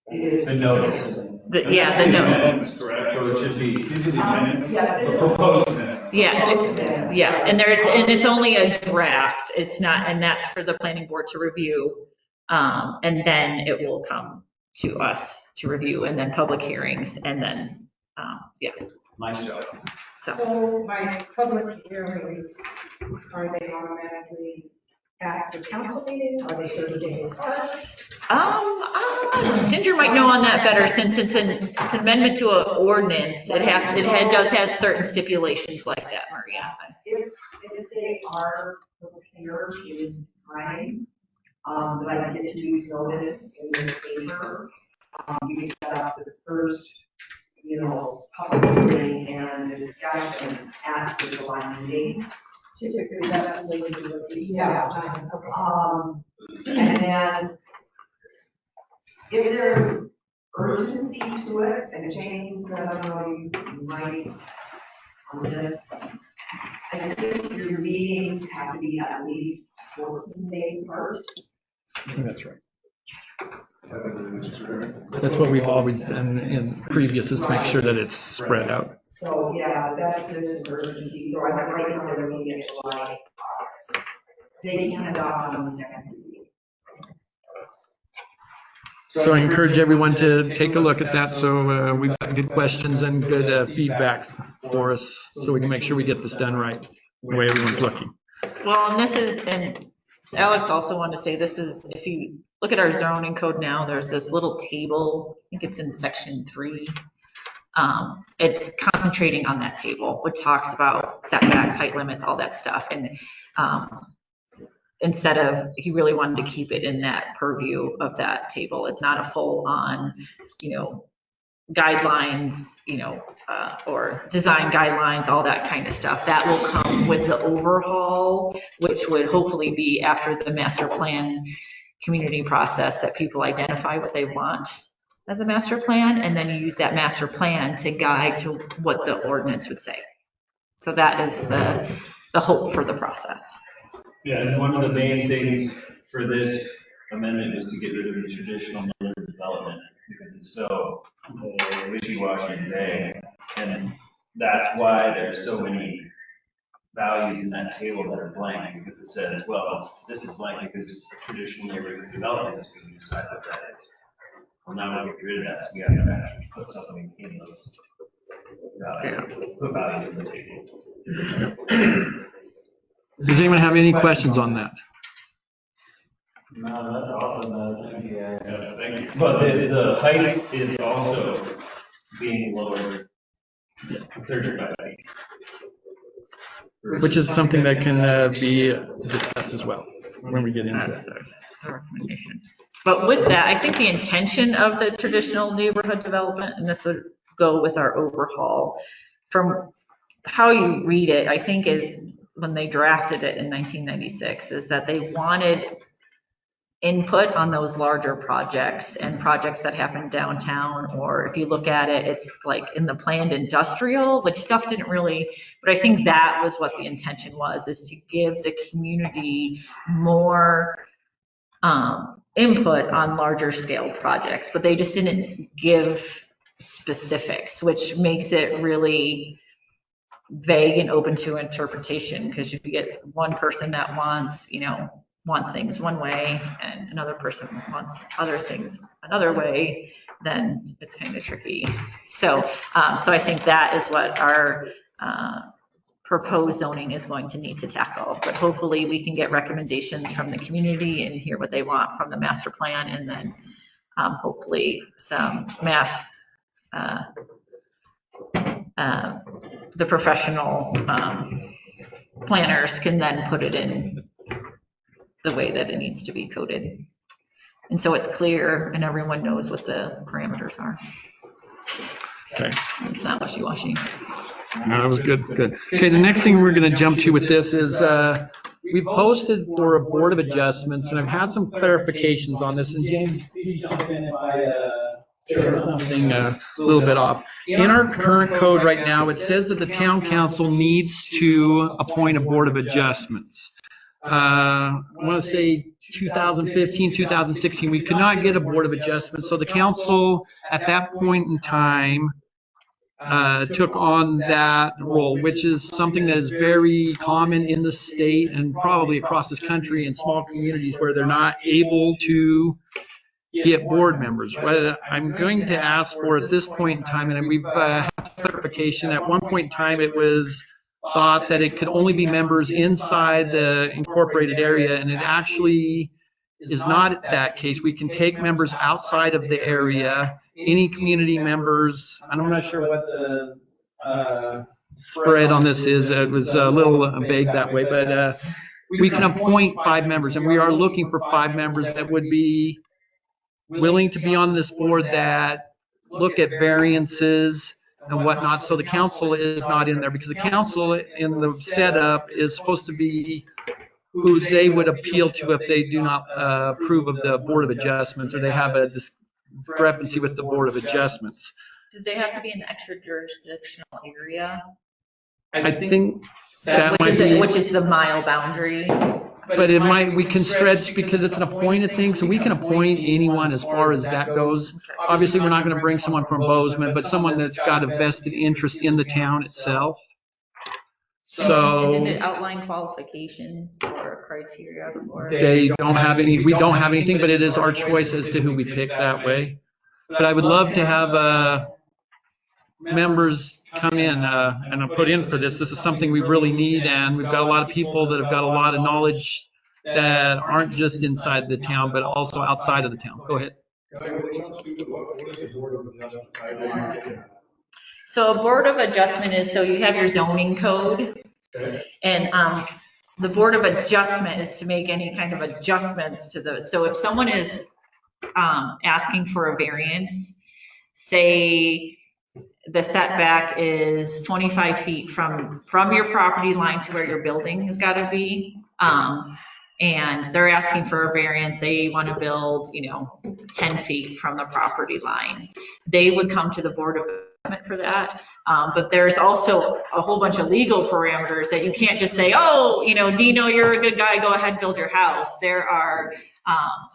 The notice.
The notice.
Correct, so it should be, these are the minutes,
Yeah,
the proposed minutes.
Yeah, and it's only a draft. It's not, and that's for the planning board to review. And then it will come to us to review, and then public hearings, and then,
Nice job.
So my public hearings, are they automatically at the council meeting? Are they 30 days apart?
Ginger might know on that better, since it's an amendment to an ordinance. It does have certain stipulations like that, Maria.
If they are prepared in time, but I get 2 weeks notice in the paper, we can set up the first, public hearing and discussion at the July meeting. Typically, that's the way we do it. Yeah. And then if there's urgency to it, and James, I don't know, you might on this, I think your meetings have to be at least 14 days apart.
That's right. That's what we've always done in previous, is to make sure that it's spread out.
So, yeah, that's, there's an urgency, so I have right now they're meeting in July, August. They can adopt on the second reading.
So I encourage everyone to take a look at that, so we've got good questions and good feedback for us, so we can make sure we get this done right, the way everyone's looking.
Well, and this is, and Alex also wanted to say, this is, if you look at our zoning code now, there's this little table, I think it's in section 3. It's concentrating on that table, which talks about setbacks, height limits, all that stuff. And instead of, he really wanted to keep it in that purview of that table. It's not a full on, guidelines, or design guidelines, all that kind of stuff. That will come with the overhaul, which would hopefully be after the master plan community process, that people identify what they want as a master plan, and then you use that master plan to guide to what the ordinance would say. So that is the hope for the process.
Yeah, and one of the main things for this amendment was to get rid of the traditional neighborhood development, because it's so wishy-washy today. And that's why there's so many values in that table that are blank, because it says, well, this is blank because traditional neighborhood development is going to decide what that is. Well, now we get rid of that, so we have to actually put something in those put values in the table.
Does anyone have any questions on that?
No, that's awesome. Thank you. Yeah, thank you. But the height is also being lowered 35 feet.
Which is something that can be discussed as well when we get into it.
The recommendation. But with that, I think the intention of the traditional neighborhood development, and this would go with our overhaul. From how you read it, I think is when they drafted it in 1996, is that they wanted input on those larger projects and projects that happen downtown, or if you look at it, it's like in the planned industrial, which stuff didn't really, but I think that was what the intention was, is to give the community more input on larger scale projects, but they just didn't give specifics, which makes it really vague and open to interpretation, because if you get one person that wants things one way and another person wants other things another way, then it's kind of tricky. So I think that is what our proposed zoning is going to need to tackle. But hopefully we can get recommendations from the community and hear what they want from the master plan, and then hopefully some the professional planners can then put it in the way that it needs to be coded. And so it's clear and everyone knows what the parameters are.
Okay.
It's not wishy-washy.
No, that was good. Okay, the next thing we're going to jump to with this is we posted for a board of adjustments, and I've had some clarifications on this. And James, please jump in if I say something a little bit off. In our current code right now, it says that the town council needs to appoint a board of adjustments. I want to say 2015, 2016, we could not get a board of adjustments. So the council at that point in time took on that role, which is something that is very common in the state and probably across this country in small communities where they're not able to get board members. What I'm going to ask for at this point in time, and we've had clarification, at one point in time it was thought that it could only be members inside the incorporated area, and it actually is not that case. We can take members outside of the area, any community members. I'm not sure what the spread on this is. It was a little vague that way, but we can appoint 5 members, and we are looking for 5 members that would be willing to be on this board that look at variances and whatnot. So the council is not in there, because the council in the setup is supposed to be who they would appeal to if they do not approve of the board of adjustments, or they have a discrepancy with the board of adjustments.
Did they have to be in the extra jurisdictional area?
I think that
which is the mile boundary.
But it might, we can stretch because it's an appointed thing, so we can appoint anyone as far as that goes. Obviously, we're not going to bring someone from Bozeman, but someone that's got a vested interest in the town itself. So
did it outline qualifications or criteria for?
They don't have any. We don't have anything, but it is our choice as to who we pick that way. But I would love to have members come in and put in for this. This is something we really need, and we've got a lot of people that have got a lot of knowledge that aren't just inside the town, but also outside of the town. Go ahead.
So a board of adjustment is, so you have your zoning code, and the board of adjustment is to make any kind of adjustments to those. So if someone is asking for a variance, say the setback is 25 feet from your property line to where your building has got to be, and they're asking for a variance, they want to build, 10 feet from the property line, they would come to the board of adjustment for that. But there's also a whole bunch of legal parameters that you can't just say, oh, Dino, you're a good guy, go ahead, build your house. There are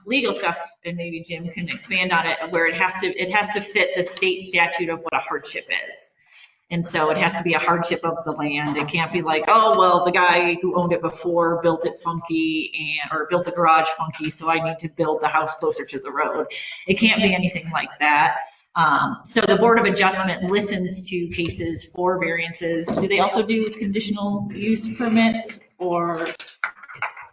legal stuff, and maybe Jim can expand on it, where it has to fit the state statute of what a hardship is. And so it has to be a hardship of the land. It can't be like, oh, well, the guy who owned it before built it funky or built the garage funky, so I need to build the house closer to the road. It can't be anything like that. So the Board of Adjustment listens to cases for variances. Do they also do conditional use permits? Or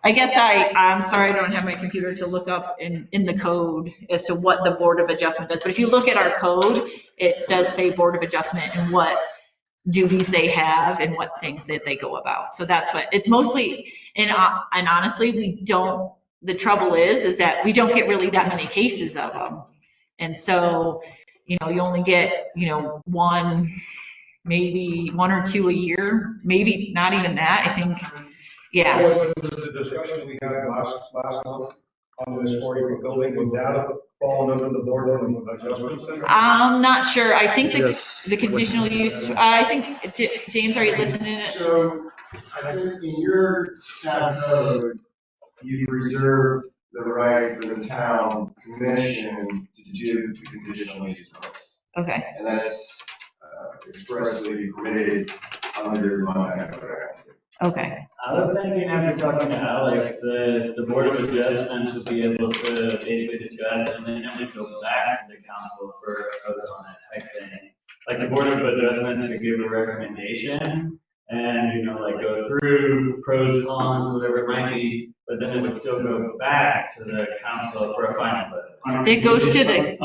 I guess I'm sorry, I don't have my computer to look up in the code as to what the Board of Adjustment does. But if you look at our code, it does say Board of Adjustment and what duties they have and what things that they go about. So that's what it's mostly, and honestly, the trouble is that we don't get really that many cases of them. And so, you know, you only get, you know, maybe one or two a year, maybe not even that, I think, yeah.
The discussion we had last month on this 40 building, would that have fallen under the board of adjustment center?
I'm not sure. I think
Yes.
the conditional use, I think, James, are you listening?
So, I think in your town code, you've reserved the right for the town commission to do the conditional use permits.
Okay.
And that's expressly permitted under the Montana Code.
Okay.
I was thinking after talking to Alex, that the Board of Adjustments would be able to basically discuss and then it would go back to the council for a vote on that type thing. Like the Board of Adjustments could give a recommendation and, you know, like go through pros, cons, whatever it might be, but then it would still go back to the council for a final vote.
It goes to the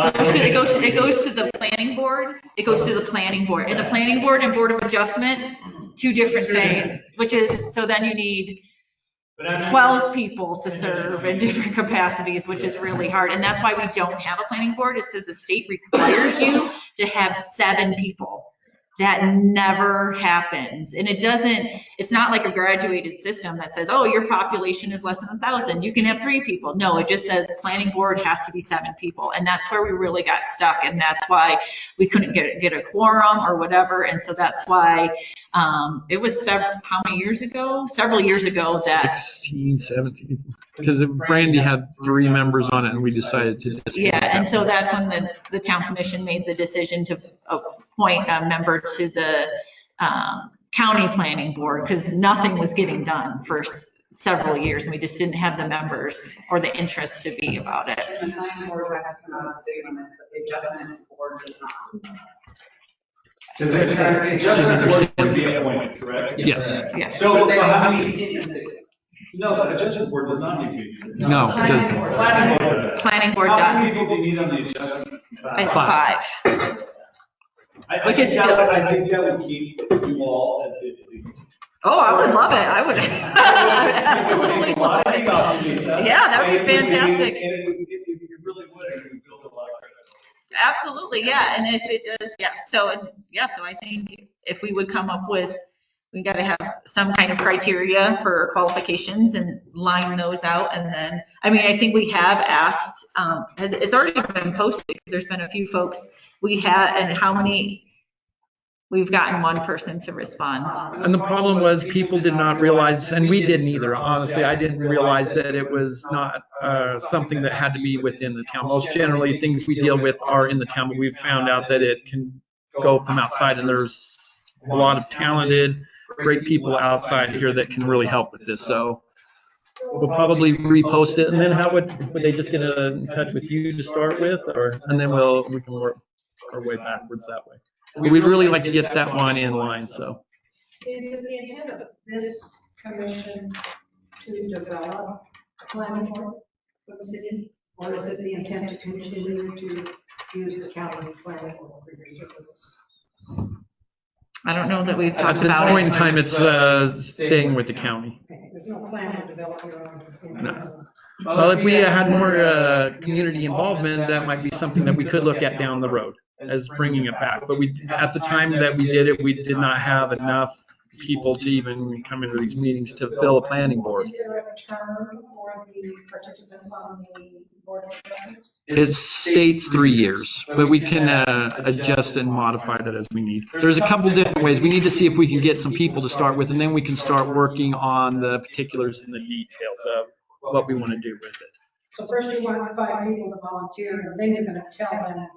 planning board. It goes to the planning board. And the planning board and Board of Adjustment, two different things, which is, so then you need 12 people to serve in different capacities, which is really hard. And that's why we don't have a planning board, is because the state requires you to have 7 people. That never happens. And it's not like a graduated system that says, oh, your population is less than 1,000. You can have 3 people. No, it just says planning board has to be 7 people. And that's where we really got stuck. And that's why we couldn't get a quorum or whatever. And so that's why it was how many years ago? Several years ago that.
16, 17. Because Brandy had 3 members on it and we decided to.
Yeah, and so that's when the town commission made the decision to appoint a member to the county planning board, because nothing was getting done for several years and we just didn't have the members or the interest to be about it.
And the planning board has to come out of city limits, but the adjustment board does not.
The adjustment board would be appointed, correct?
Yes.
Yes.
So how many? No, the adjustment board does not need to be.
No, it doesn't.
Planning board
How
does.
many people do you need on the adjustment?
5.
Which is still. I think that would keep you all at 50.
Oh, I would love it. I would absolutely love it. Yeah, that would be fantastic.
It really would, it would build a lot of credit.
Absolutely, yeah. And if it does, yeah. So I think if we would come up with, we got to have some kind of criteria for qualifications and line those out. And then, I mean, I think we have asked, it's already been posted because there's been a few folks and how many, we've gotten 1 person to respond.
And the problem was people did not realize, and we didn't either, honestly, I didn't realize that it was not something that had to be within the town. Most generally, things we deal with are in the town, but we've found out that it can go from outside, and there's a lot of talented, great people outside here that can really help with this. So we'll probably repost it, and then how would they just get in touch with you to start with, and then we can work our way backwards that way. We'd really like to get that one in line, so.
Is it the intent of this commission to develop a planning board for the city? Or is it the intent to continue to use the county planning board for your services?
I don't know that we've talked about it.
At this point in time, it's staying with the county.
Okay, there's no plan to develop your own.
No. Well, if we had more community involvement, that might be something that we could look at down the road as bringing it back. But at the time that we did it, we did not have enough people to even come into these meetings to fill a planning board.
Is there a term for the participants on the board of trustees?
It states 3 years, but we can adjust and modify that as we need. There's a couple different ways. We need to see if we can get some people to start with, and then we can start working on the particulars and the details of what we want to do with it.
So first you want 5 people to volunteer, and then you're going to tell them,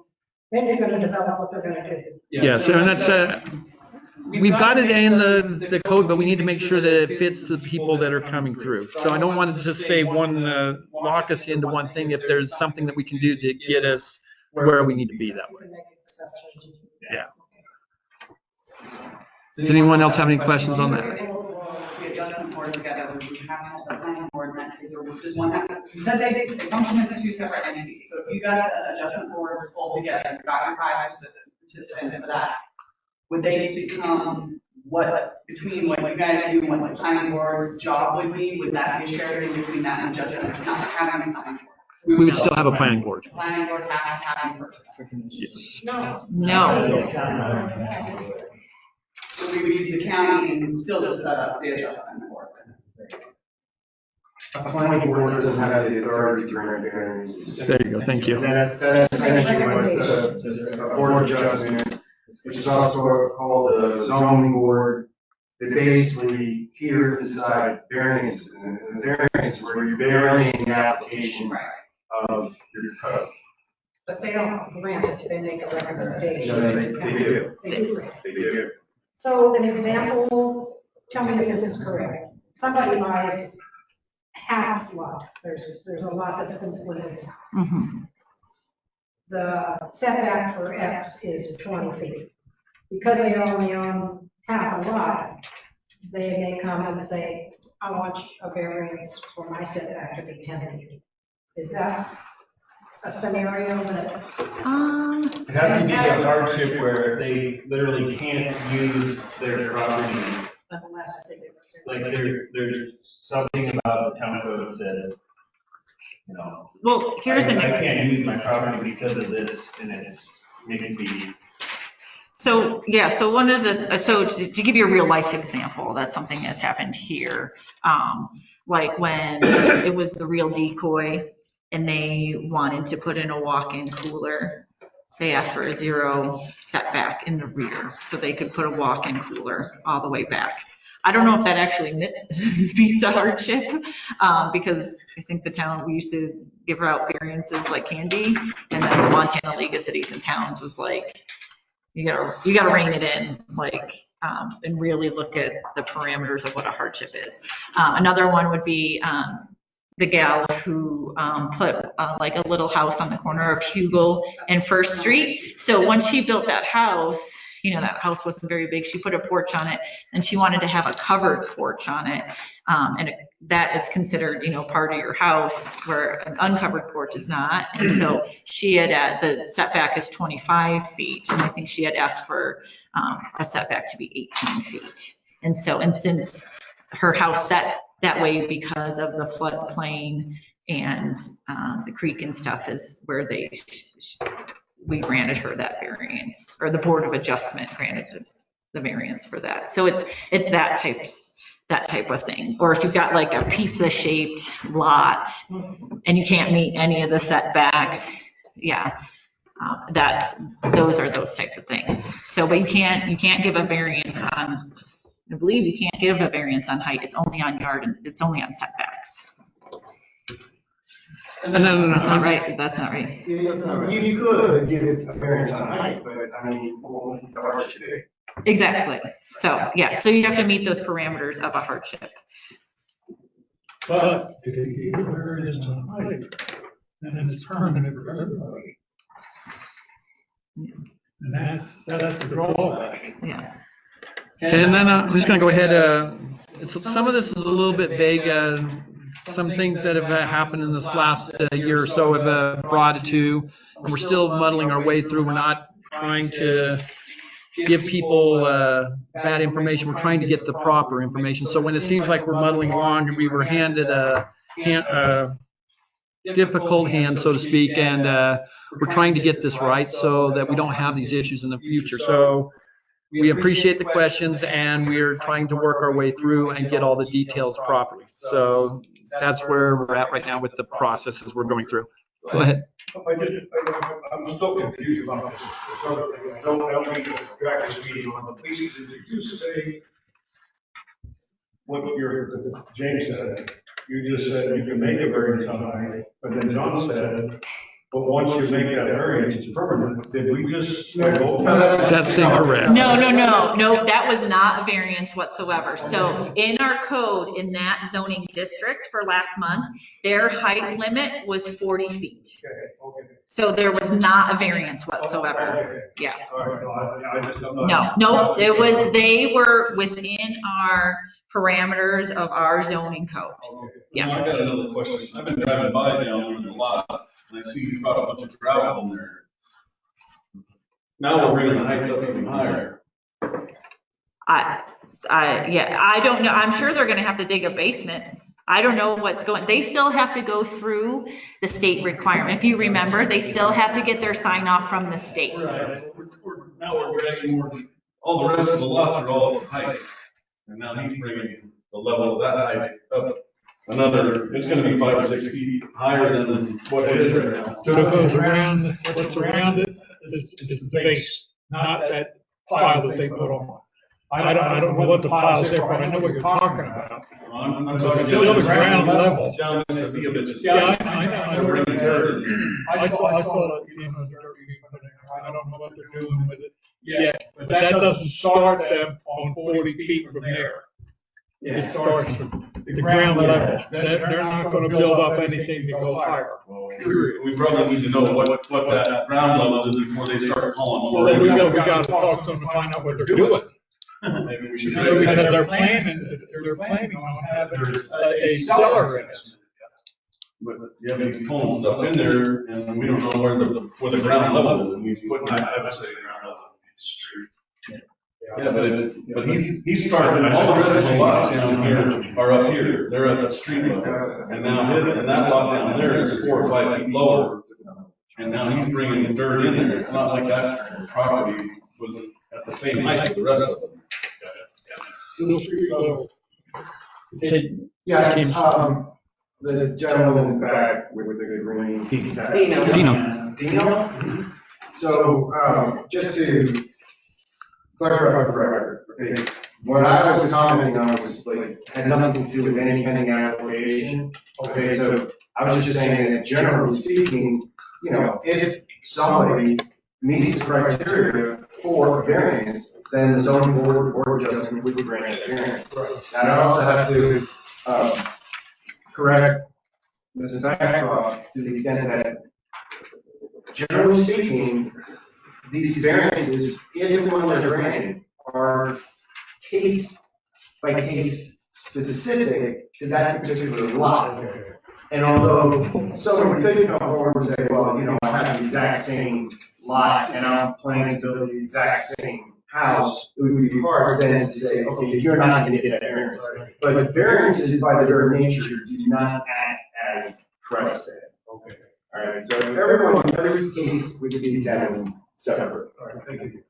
then you're going to develop what they're going to do.
Yes, and that's we've got it in the code, but we need to make sure that it fits the people that are coming through. So I don't want to just say lock us into one thing if there's something that we can do to get us where we need to be that way. Yeah. Does anyone else have any questions on that?
The adjustment board together, we have to have the planning board in that case, or just one, because they function as 2 separate entities. So if you got the adjustment board pulled together, you got your 5 participants for that, would they just become between what you guys do and what the planning board's job would be? Would that be shared in between that and adjustment? It's not having a planning board.
We would still have a planning board.
Planning board has to have in person.
Yes.
No.
So we would use the county and still just set up the adjustment board.
A planning board doesn't have the authority to grant variances.
There you go, thank you.
And that's essentially what the board adjustment, which is also called the zoning board. They basically here decide variances, and the variance where you're varying the application of your code.
But they don't grant it, they make a recommendation.
No, they do.
They do grant.
They do.
So an example, tell me if this is correct. Somebody buys half lot, there's a lot that's been split in half.
Mhm.
The setback for X is 20 feet. Because they only own half a lot, they may come and say, I want a variance for my setback to be 10 feet. Is that a scenario that?
It has to be a hardship where they literally can't use their property.
Unless they.
Like there's something about the town code that says, you know.
Well, here's the.
I can't use my property because of this, and it's making me.
So, yeah, so one of the, so to give you a real life example, that's something that's happened here. Like when it was the Real Decoy and they wanted to put in a walk-in cooler, they asked for a 0 setback in the rear, so they could put a walk-in cooler all the way back. I don't know if that actually meets a hardship, because I think the town, we used to give out variances like candy, and then the Montana League of Cities and Towns was like, you gotta rein it in, like, and really look at the parameters of what a hardship is. Another one would be the gal who put like a little house on the corner of Hugel and First Street. So once she built that house, you know, that house wasn't very big. She put a porch on it and she wanted to have a covered porch on it. And that is considered, you know, part of your house where an uncovered porch is not. And so she had, the setback is 25 feet. And I think she had asked for a setback to be 18 feet. And so, and since her house set that way because of the floodplain and the creek and stuff is where we granted her that variance, or the Board of Adjustment granted the variance for that. So it's that type of thing. Or if you've got like a pizza shaped lot and you can't meet any of the setbacks, yeah, those are those types of things. So, but you can't give a variance on, I believe you can't give a variance on height. It's only on yard and it's only on setbacks.
No.
That's not right. That's not right.
You could give it a variance on height, but I mean, what would the hardship be?
Exactly. So, yeah, so you have to meet those parameters of a hardship.
But if you give a variance on height, then it's permanent for everybody. And that's the drawback.
Yeah.
Okay, and then I'm just going to go ahead. Some of this is a little bit vague. Some things that have happened in this last year or so have brought it to, and we're still muddling our way through. We're not trying to give people bad information. We're trying to get the proper information. So when it seems like we're muddling along and we were handed a difficult hand, so to speak, and we're trying to get this right so that we don't have these issues in the future. So we appreciate the questions and we're trying to work our way through and get all the details properly. So that's where we're at right now with the processes we're going through. Go ahead.
I'm still confused about this. I don't mean to drag this meeting on, but please, did you say what James said? You just said you can make a variance on height, but then John said, but once you make that variance, it's permanent. Did we just?
That's incorrect.
No, that was not a variance whatsoever. So in our code, in that zoning district for last month, their height limit was 40 feet.
Okay.
So there was not a variance whatsoever. Yeah. No, they were within our parameters of our zoning code. Yeah.
I got another question. I've been driving by down there a lot, and I see you brought a bunch of gravel in there. Now we're bringing the height up even higher.
I don't know. I'm sure they're gonna have to dig a basement. I don't know what's going, they still have to go through the state requirement. If you remember, they still have to get their sign off from the state.
Right. Now we're dragging more, all the rest of the lots are all up height. And now he's bringing the level of that height up another, it's gonna be 5 or 6 feet higher than what it is right now.
So it goes around, what's around it is the base, not that pile that they put on. I don't know what the pile's there, but I know what you're talking about.
I'm
It's
talking
still the ground level.
Down to the field, it's.
Yeah, I know what you're
They're
saying. I saw it, you know, I don't know what they're doing with it yet, but that doesn't start them on 40 feet from there. It starts from the ground level. They're not gonna build up anything to go higher.
We probably need to know what that ground level is before they start calling.
Well, we gotta talk to them to find out what they're doing.
Maybe we should.
Because they're planning on having a cellar in it.
But yeah, he's pulling stuff in there, and we don't know where the ground level is, and he's putting, I would say, ground level. Yeah, but he's starting, all the rest of the lots down here are up here, they're at the street level. And now, and that lot down there is 4 or 5 feet lower. And now he's bringing the dirt in there, it's not like that property was at the same height as the rest of them.
Yeah, the gentleman in the back with the green. Dino? So, just to clarify for the record, okay, what I was commenting on was like, had nothing to do with any pending application. Okay, so I was just saying that generally speaking, you know, if somebody meets the criteria for a variance, then the zoning board or adjustment would grant a variance. And I also have to correct Mrs. Ashcroft to the extent that, generally speaking, these variances, if and when they're granted, are case by case specific to that particular lot. And although someone could come forward and say, well, you know, I have the exact same lot and I'm planning to build the exact same house, it would be hard then to say, okay, you're not going to get that variance. But variances, by their very nature, do not act as precedent. Okay. All right. So every case would be examined separate. All right. Thank you.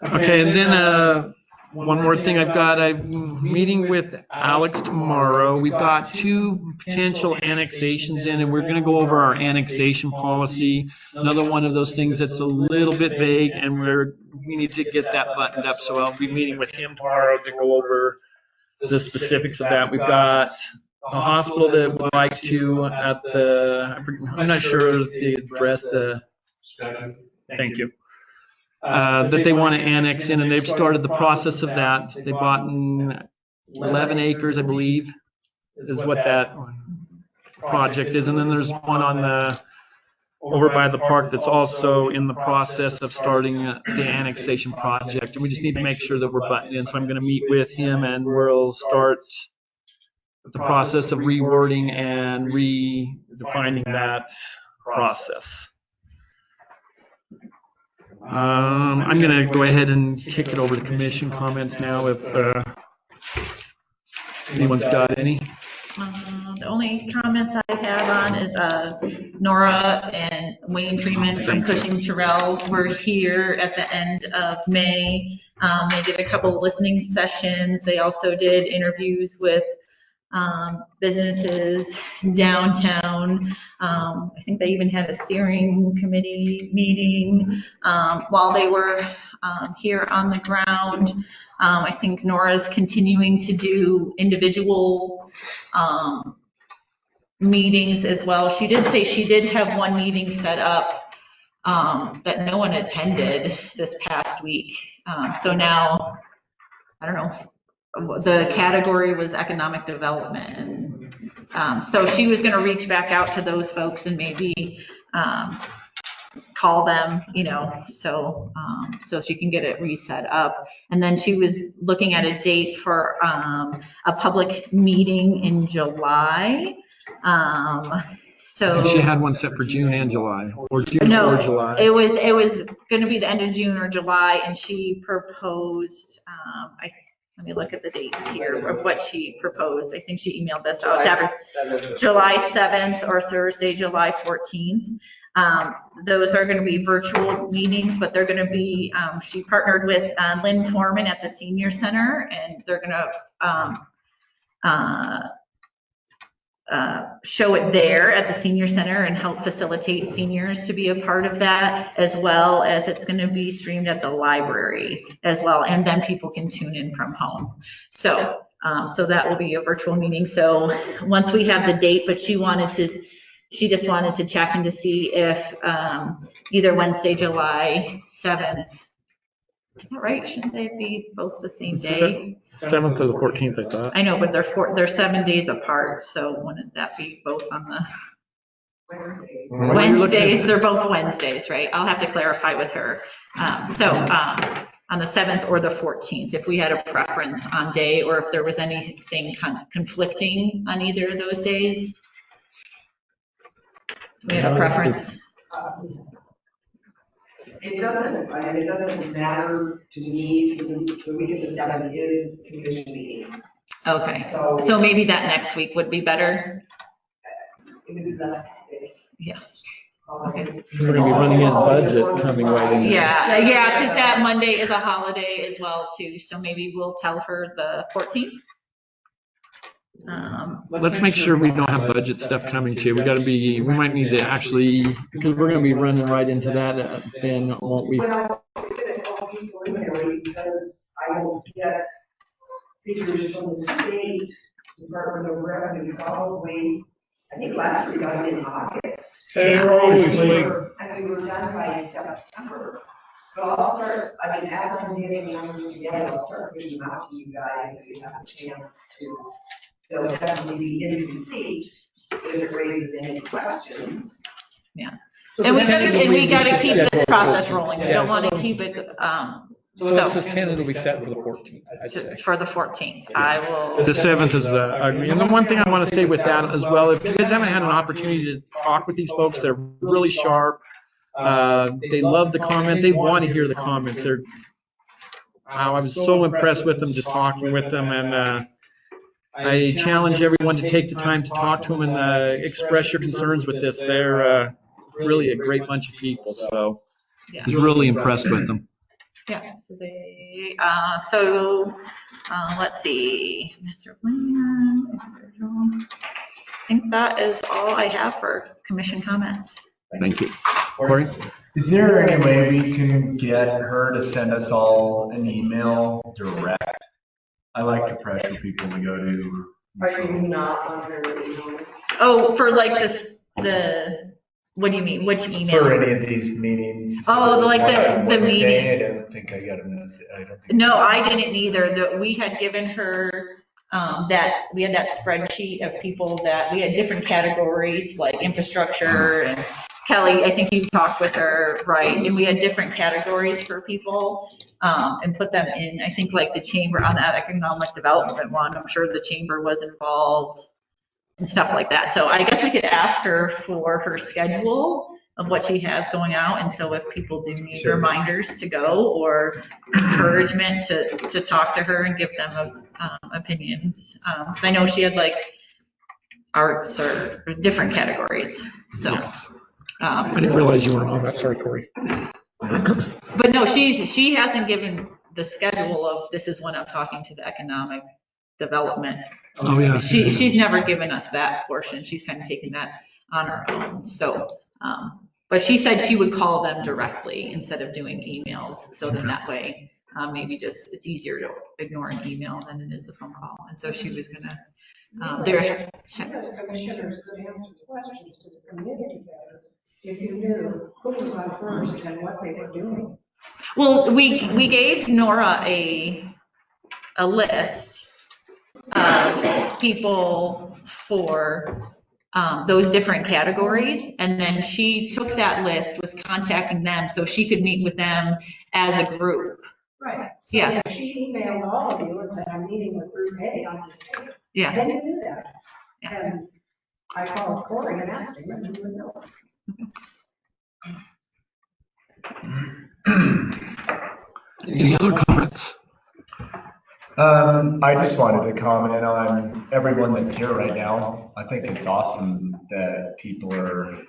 Okay, and then one more thing I've got, I'm meeting with Alex tomorrow. We've got 2 potential annexations in, and we're going to go over our annexation policy. Another one of those things that's a little bit vague, and we need to get that buttoned up. So I'll be meeting with him tomorrow to go over the specifics of that. We've got a hospital that would like to at I'm not sure of the address, thank you. That they want to annex in, and they've started the process of that. They bought 11 acres, I believe, is what that project is. And then there's one on over by the park that's also in the process of starting the annexation project. And we just need to make sure that we're buttoned in. So I'm going to meet with him, and we'll start the process of rewording and redefining that process. I'm going to go ahead and kick it over to commission comments now if anyone's got any.
The only comments I have on is Nora and Wayne Freeman from Cushing Terrell were here at the end of May. They did a couple of listening sessions. They also did interviews with businesses downtown. I think they even had a steering committee meeting while they were here on the ground. I think Nora's continuing to do individual meetings as well. She did say she did have one meeting set up that no one attended this past week. So now, I don't know, the category was economic development. And so she was going to reach back out to those folks and maybe call them, you know, so she can get it reset up. And then she was looking at a date for a public meeting in July. So
she had one set for June and July, or June or July.
It was going to be the end of June or July, and she proposed, let me look at the dates here of what she proposed. I think she emailed this out to July 7th or Thursday, July 14th. Those are going to be virtual meetings, but they're going to be, she partnered with Lynn Foreman at the Senior Center, and they're going to show it there at the Senior Center and help facilitate seniors to be a part of that, as well as it's going to be streamed at the library as well, and then people can tune in from home. So that will be a virtual meeting. So once we have the date, but she just wanted to check and to see if either Wednesday, July 7th. Is that right? Shouldn't they be both the same day?
7th or the 14th, I thought.
I know, but they're 7 days apart, so wouldn't that be both on the Wednesdays? They're both Wednesdays, right? I'll have to clarify with her. On the 7th or the 14th, if we had a preference on day, or if there was anything conflicting on either of those days. We had a preference.
It doesn't matter to me. The week of the 7th is commission meeting.
Okay, so maybe that next week would be better?
It would be less.
Yeah.
Okay. We're going to be running in budget coming right in.
Yeah, because that Monday is a holiday as well too, so maybe we'll tell her the 14th.
Let's make sure we don't have budget stuff coming too. We might need to actually, because we're going to be running right into that, then won't we?
Well, it's going to help people in there because I will get figures from the state Department of Revenue probably, I think last week I did in August.
Hey, we're always late.
And we were done by September. But I'll start, as I'm getting numbers together, I'll start pushing them out to you guys if you have a chance to. They'll definitely be incomplete if it raises any questions.
Yeah. And we gotta keep this process rolling. We don't want to keep it,
So let's just tentatively set for the 14th, I'd say.
For the 14th, I will.
The 7th is and the one thing I want to say with that as well, if you guys haven't had an opportunity to talk with these folks, they're really sharp. They love the comment. They want to hear the comments. I was so impressed with them, just talking with them, and I challenge everyone to take the time to talk to them and express your concerns with this. They're really a great bunch of people, so I was really impressed with them.
Yeah, let's see, Mr. Land. I think that is all I have for commission comments.
Thank you. Corey?
Is there any way we can get her to send us all an email direct? I like to pressure people to go to.
Are you not on her emails?
Oh, for like what do you mean? Which email?
For any of these meetings.
Oh, like the meeting.
I don't think I got a message.
No, I didn't either. We had given her we had that spreadsheet of people that we had different categories like infrastructure, and Kelly, I think you talked with her, right? And we had different categories for people and put them in. I think like the chamber on that economic development one, I'm sure the chamber was involved and stuff like that. So I guess we could ask her for her schedule of what she has going out. And so if people do need reminders to go or encouragement to talk to her and give them opinions. So I know she had like arts or different categories. So
I didn't realize you weren't on that. Sorry, Corey.
But no, she hasn't given the schedule of this is when I'm talking to the economic development.
Oh yeah.
She's never given us that portion. She's kind of taken that on her own. So, but she said she would call them directly instead of doing emails. So then that way, maybe just it's easier to ignore an email than it is a phone call. And so she was gonna.
As commissioners could answer questions to the community better if you knew who was on first and what they were doing.
Well, we gave Nora a list of people for those different categories, and then she took that list, was contacting them so she could meet with them as a group.
Right. So
yeah.
She emailed all of you and said, I'm meeting with Group A on this date.
Yeah.
Then you knew that.
Yeah.
And I called Corey and asked him, and he would know.
Any other comments?
I just wanted to comment on everyone that's here right now. I think it's awesome that people are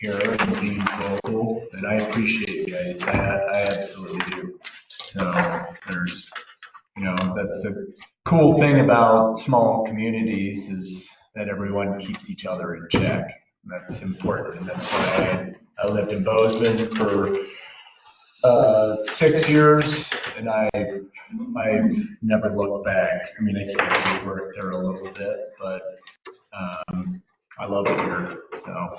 here and being vocal, and I appreciate you guys. I absolutely do. So there's, that's the cool thing about small communities is that everyone keeps each other in check. That's important, and that's why I lived in Bozeman for 6 years, and I've never looked back. I mean, I still work there a little bit, but I love it here. So,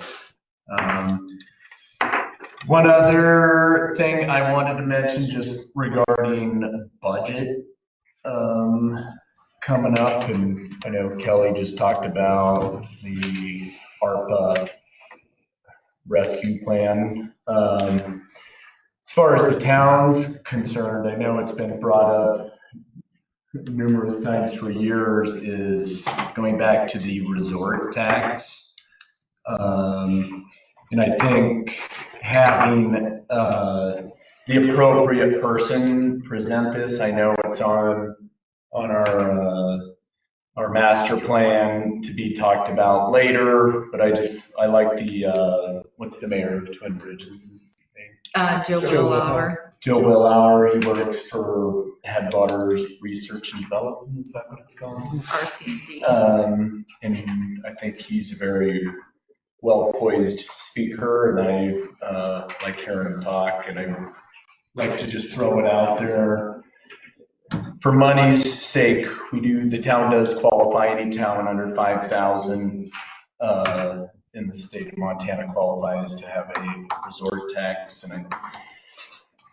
one other thing I wanted to mention just regarding budget coming up, and I know Kelly just talked about the ARPA rescue plan. As far as the town's concerned, I know it's been brought up numerous times for years, is going back to the resort tax. And I think having the appropriate person present this, I know it's on our master plan to be talked about later, but I like the, what's the mayor of Twin Bridges' name?
Joe Willauer.
Joe Willauer, he works for Headwaters Research and Development, is that what it's called?
RC&D.
And I think he's a very well-poised speaker, and I like hearing him talk, and I like to just throw it out there. For money's sake, the town does qualify, any town under 5,000 in the state of Montana qualifies to have a resort tax, and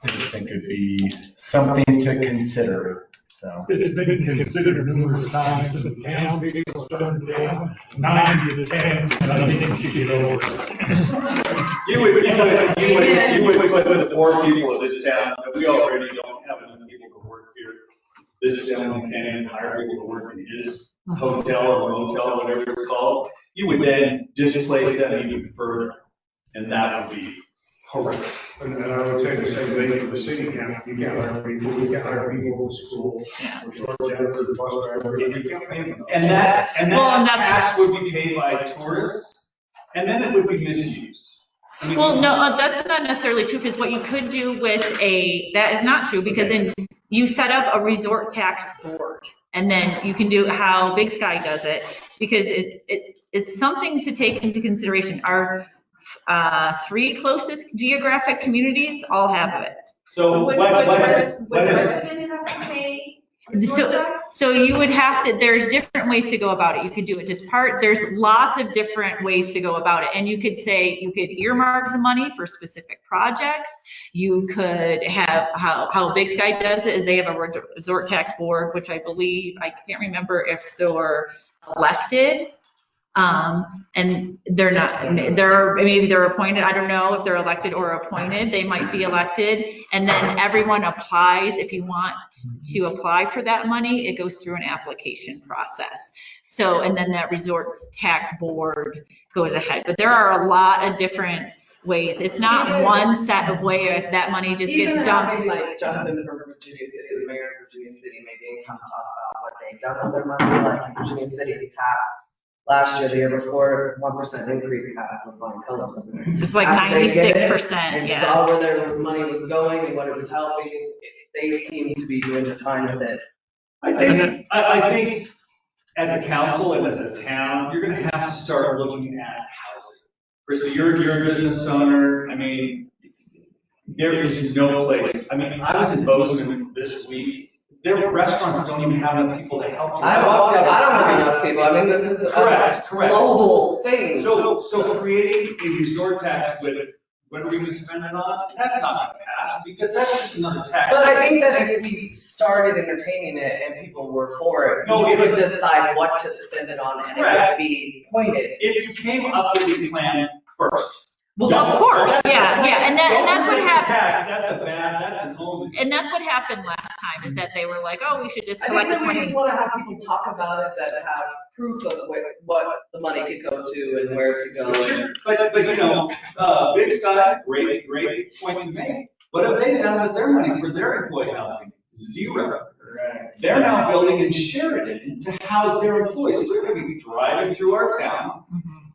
I just think it'd be something to consider. So
It's been considered numerous times, and the town people have done it down 90 to 10, and I think you should get over it.
You would put the poor people of this town, that we already don't have enough people to work here. This gentleman can hire people to work in his hotel or motel, whatever it's called. You would then displace them even further, and that would be horrific.
And I would say the same thing for the city. You can't hire people, you can't hire people in school, or short janitors, bus drivers, you can't pay them.
And that tax would be paid by tourists, and then it would be misused. I mean,
Well, no, that's not necessarily true, because what you could do with that is not true, because you set up a resort tax board, and then you can do how Big Sky does it, because it's something to take into consideration. Our 3 closest geographic communities all have it.
So
Would residents have to pay resort tax?
So you would have to, there's different ways to go about it. You could do it just there's lots of different ways to go about it. And you could say, you could earmark some money for specific projects. You could have, how Big Sky does it is they have a resort tax board, which I believe, I can't remember if they're elected. And maybe they're appointed. I don't know if they're elected or appointed. They might be elected. And then everyone applies. If you want to apply for that money, it goes through an application process. So, and then that resort tax board goes ahead. But there are a lot of different ways. It's not one set of way if that money just gets dumped.
Even like Justin from Virginia City, the mayor of Virginia City, maybe come talk about what they've done with their money. Like in Virginia City passed last year, the year before, 1% increase passed with flying colors.
It's like 96%.
And
Yeah.
saw where their money was going and what it was helping. They seem to be doing just fine with it.
I think as a council and as a town, you're going to have to start looking at housing. Krista, you're a business owner. I mean, there is no place. I mean, I was in Bozeman this week. Their restaurants don't even have enough people to help you.
I don't have enough people. I mean, this is a global thing.
So creating a resort tax with what are we going to spend it on? That's not going to pass, because that's just another tax.
But I think that if we started entertaining it and people were for it, we could decide what to spend it on, and it would be pointed.
If you came up with a plan first.
Well, of course, yeah, and that's what happened.
That's an old.
And that's what happened last time, is that they were like, oh, we should just
I
collect
think
this
that we
money.
just want to have people talk about it that have proof of what the money could go to and where it could go.
Sure. But Big Sky, great point to make. What have they done with their money for their employee housing? Zero. They're now building in Sheridan to house their employees. So they're going to be driving through our town.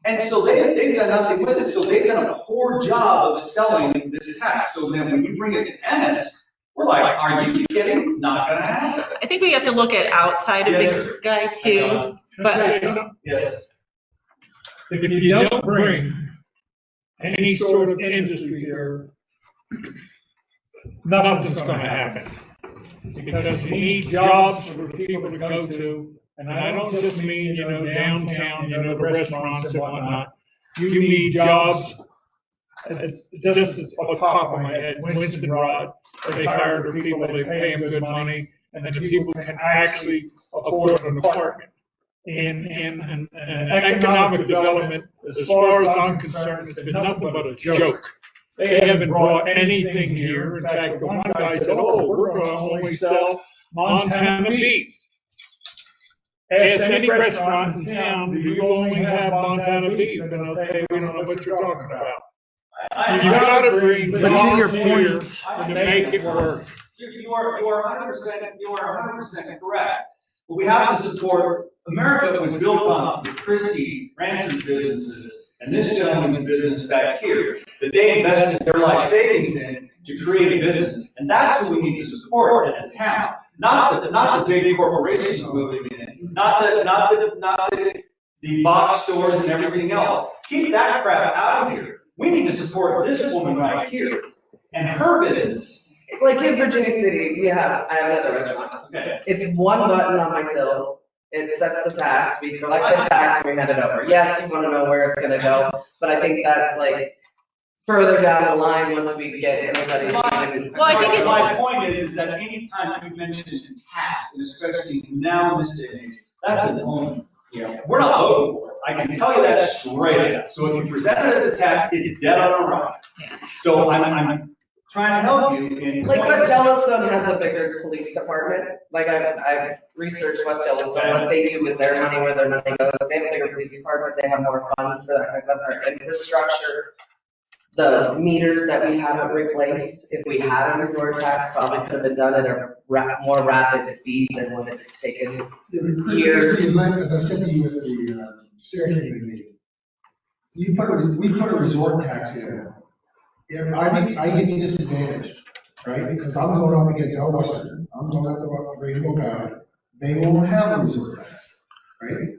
And so they've done nothing with it. So they've done a poor job of selling this tax. So then when you bring it to Ennis, we're like, are you kidding? Not going to happen.
I think we have to look at outside of
Yes,
Big Sky too, but
Yes.
If you don't bring any sort of industry here, nothing's gonna happen. Because you need jobs for people to go to, and I don't just mean, downtown, the restaurants and whatnot. You need jobs, it's just off the top of my head, Winston Rod, they hire their people, they pay them good money, and the people can actually afford an apartment. In economic development, as far as I'm concerned, it's been nothing but a joke. They haven't brought anything here. In fact, the one guy said, "Oh, we're going to only sell Montana beef." Ask any restaurant in town, do you only have Montana beef? And they'll tell you, we don't know what you're talking about. You got to bring jobs here to make it work.
You are 100% correct. But we have to support, America was built on the Christie, Ransom's businesses, and this gentleman's business back here, that they invested their life savings in to create a business. And that's who we need to support as a town. Not the big corporations moving in, not the box stores and everything else. Keep that crap out of here. We need to support this woman right here and her business.
Like in Virginia City, I have another restaurant.
Okay.
It's one button on my till. It sets the tax. We collect the tax and we hand it over. Yes, you want to know where it's going to go, but I think that's like further down the line once we get everybody's.
Well, I think
my point is that anytime we mention tax, and especially now in this day and age, that's an only. We're not voting for it. I can tell you that straight up. So if you present it as a tax, it's dead on arrival. So I'm trying to help you in.
Like West Yellowstone has a bigger police department. Like I've researched West Yellowstone, what they do with their money, where their money goes. They have a bigger police department. They have more funds for that kind of stuff. Their infrastructure, the meters that we haven't replaced, if we had a resort tax, probably could have been done at a more rapid speed than when it's taken years.
As I said to you at the steering committee, we put a resort tax in. I get disadvantaged, right? Because I'm going up against El Western, I'm going up against Rainbow Valley. They won't have a resort tax, right?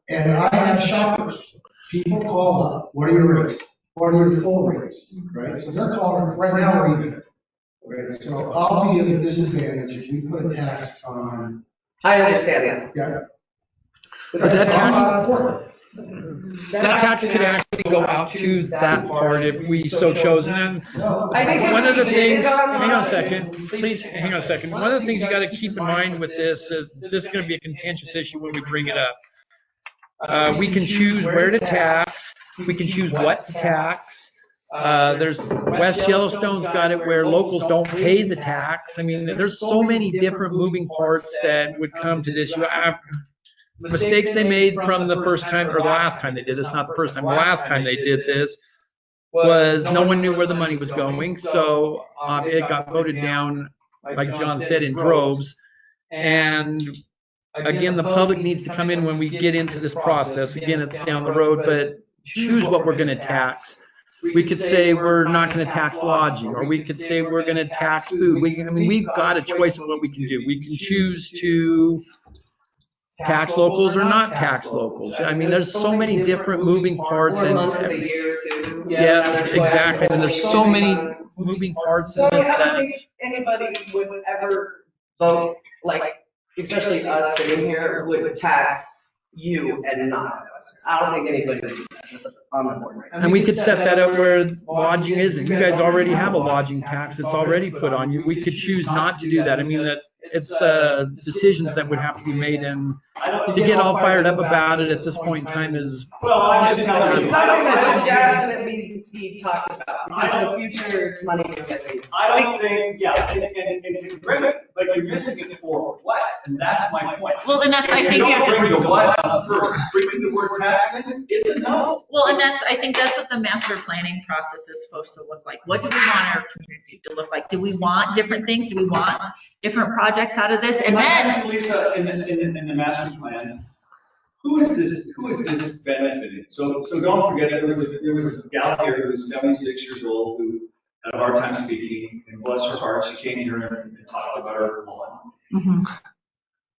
And I have shoppers. People call up, what are your rates? What are your full rates, right? So they're calling, right now we're even, right? So I'll be at a disadvantage if we put a tax on.
I understand that.
Yeah.
But that tax could actually go out to that part if we so chose. And then one of the things, hang on a second, please hang on a second. One of the things you got to keep in mind with this is this is going to be a contentious issue when we bring it up. We can choose where to tax. We can choose what to tax. There's West Yellowstone's got it where locals don't pay the tax. I mean, there's so many different moving parts that would come to this. Mistakes they made from the first time or the last time they did this, not the first time, the last time they did this was no one knew where the money was going. So it got voted down, like John said, in droves. And again, the public needs to come in when we get into this process. Again, it's down the road, but choose what we're going to tax. We could say we're not going to tax lodging, or we could say we're going to tax food. We've got a choice of what we can do. We can choose to tax locals or not tax locals. I mean, there's so many different moving parts.
More months of the year too.
Yeah, exactly. And there's so many moving parts in this.
I don't think anybody would ever vote, like, especially us sitting here, would tax you and not us. I don't think anybody would do that. That's on the board right now.
And we could set that up where lodging isn't. You guys already have a lodging tax. It's already put on you. We could choose not to do that. I mean, that it's decisions that would have to be made, and to get all fired up about it at this point in time is.
Well, I'm just telling you.
It's something that should definitely be talked about, because in the future, it's money you're missing.
I don't think, and but you're missing it for what? And that's my point.
Well, and that's, I think
you
you have
don't
to.
bring the what up first. Bringing the word tax in is a no.
Well, and I think that's what the master planning process is supposed to look like. What do we want our community to look like? Do we want different things? Do we want different projects projects out of this, and
My
then.
question, Lisa, in the master plan, who is this benefiting? So don't forget, there was a gal here who was 76 years old who had a hard time speaking, and bless her heart, she came here and talked about her one.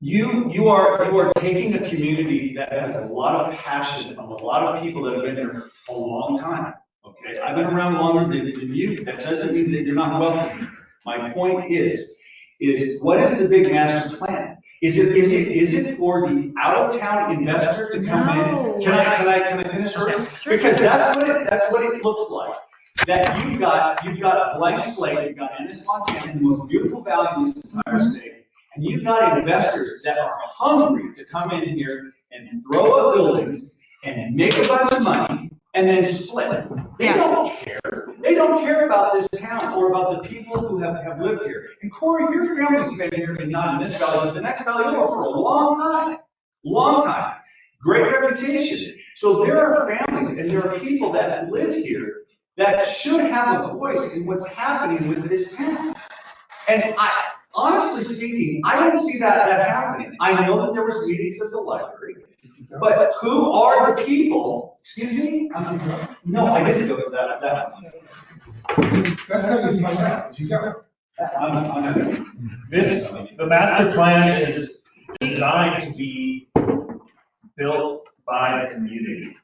You are taking a community that has a lot of passion, and a lot of people that have been here a long time. Okay, I've been around longer than you. That doesn't mean that you're not welcome. My point is what is the big master plan? Is it for the out-of-town investor to come in? Can I finish first? Because that's what it looks like. That you've got a blank slate. You've got Ennis, Montana, the most beautiful valley in this entire state. And you've got investors that are hungry to come in here and throw up buildings and make a bunch of money and then split. They don't care. They don't care about this town or about the people who have lived here. And Corey, your family's been here, and not in this valley, but the next valley over for a long time. Long time. Great reputation. So there are families and there are people that live here that should have a voice in what's happening with this town. And honestly speaking, I don't see that happening. I know that there was meetings at the library, but who are the people? Excuse me? No, I didn't go to that.
That's how you find out. You got
The master plan is designed to be built by the community.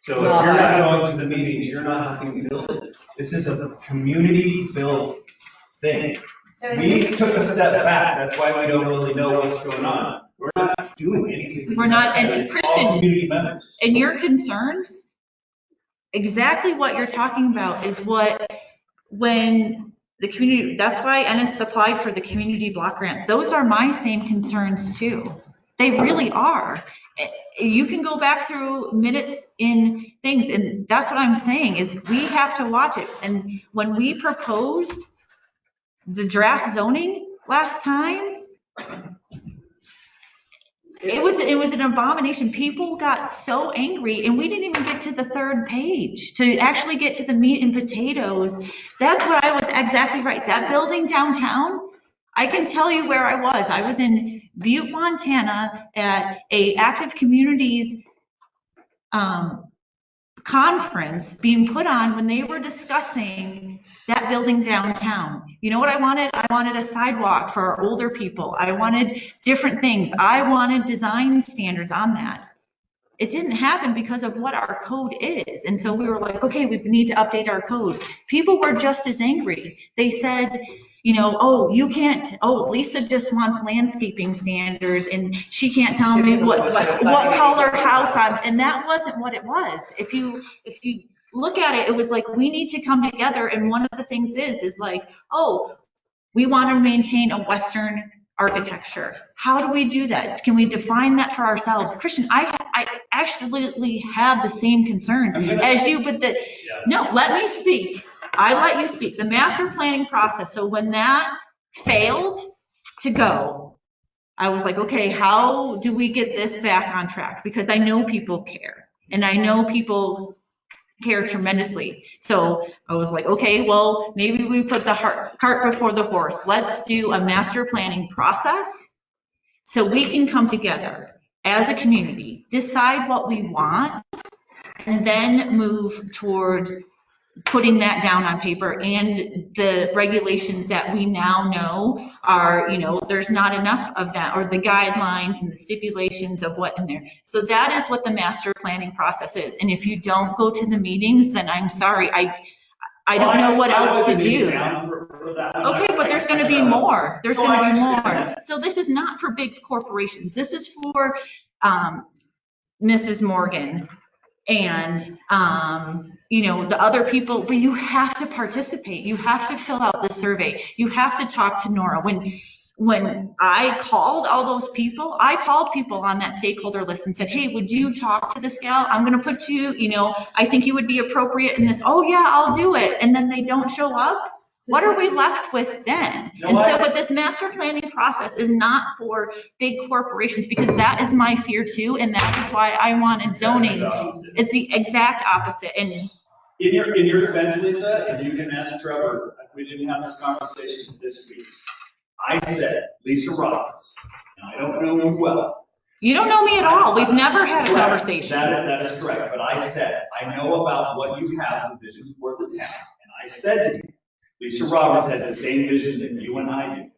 So if you're not going to the meetings, you're not helping build it. This is a community-built thing. We took a step back, that's why we don't really know what's going on. We're not doing anything.
We're not, and Christian,
community members.
and your concerns, exactly what you're talking about is what, when the community, that's why Ennis applied for the community block grant. Those are my same concerns too. They really are. You can go back through minutes in things, and that's what I'm saying is we have to watch it. And when we proposed the draft zoning last time, it was an abomination. People got so angry, and we didn't even get to the third page to actually get to the meat and potatoes. That's what I was exactly right. That building downtown, I can tell you where I was. I was in Butte, Montana at a active communities conference being put on when they were discussing that building downtown. You know what I wanted? I wanted a sidewalk for our older people. I wanted different things. I wanted design standards on that. It didn't happen because of what our code is. And so we were like, okay, we need to update our code. People were just as angry. They said, you know, oh, you can't, oh, Lisa just wants landscaping standards and she can't tell me what color house I'm, and that wasn't what it was. If you look at it, it was like, we need to come together. And one of the things is like, oh, we want to maintain a Western architecture. How do we do that? Can we define that for ourselves? Christian, I actually have the same concerns as you, but no, let me speak. I let you speak. The master planning process. So when that failed to go, I was like, okay, how do we get this back on track? Because I know people care, and I know people care tremendously. So I was like, okay, well, maybe we put the cart before the horse. Let's do a master planning process so we can come together as a community, decide what we want, and then move toward putting that down on paper. And the regulations that we now know are, you know, there's not enough of that, or the guidelines and the stipulations of what in there. So that is what the master planning process is. And if you don't go to the meetings, then I'm sorry, I don't know what else to do. Okay, but there's going to be more. There's going to be more. So this is not for big corporations. This is for Mrs. Morgan and you know, the other people, but you have to participate. You have to fill out the survey. You have to talk to Nora. When I called all those people, I called people on that stakeholder list and said, hey, would you talk to this gal? I'm going to put you, you know, I think you would be appropriate in this. Oh yeah, I'll do it. And then they don't show up. What are we left with then? And so, but this master planning process is not for big corporations, because that is my fear too. And that is why I wanted zoning. It's the exact opposite. And
in your defense, Lisa, if you can ask Trevor, we didn't have this conversation this week. I said, Lisa Roberts, and I don't know you well.
You don't know me at all. We've never had a
Correct.
conversation.
That is correct, but I said, I know about what you have in vision for the town. And I said to you, Lisa Roberts has the same vision that you and I do.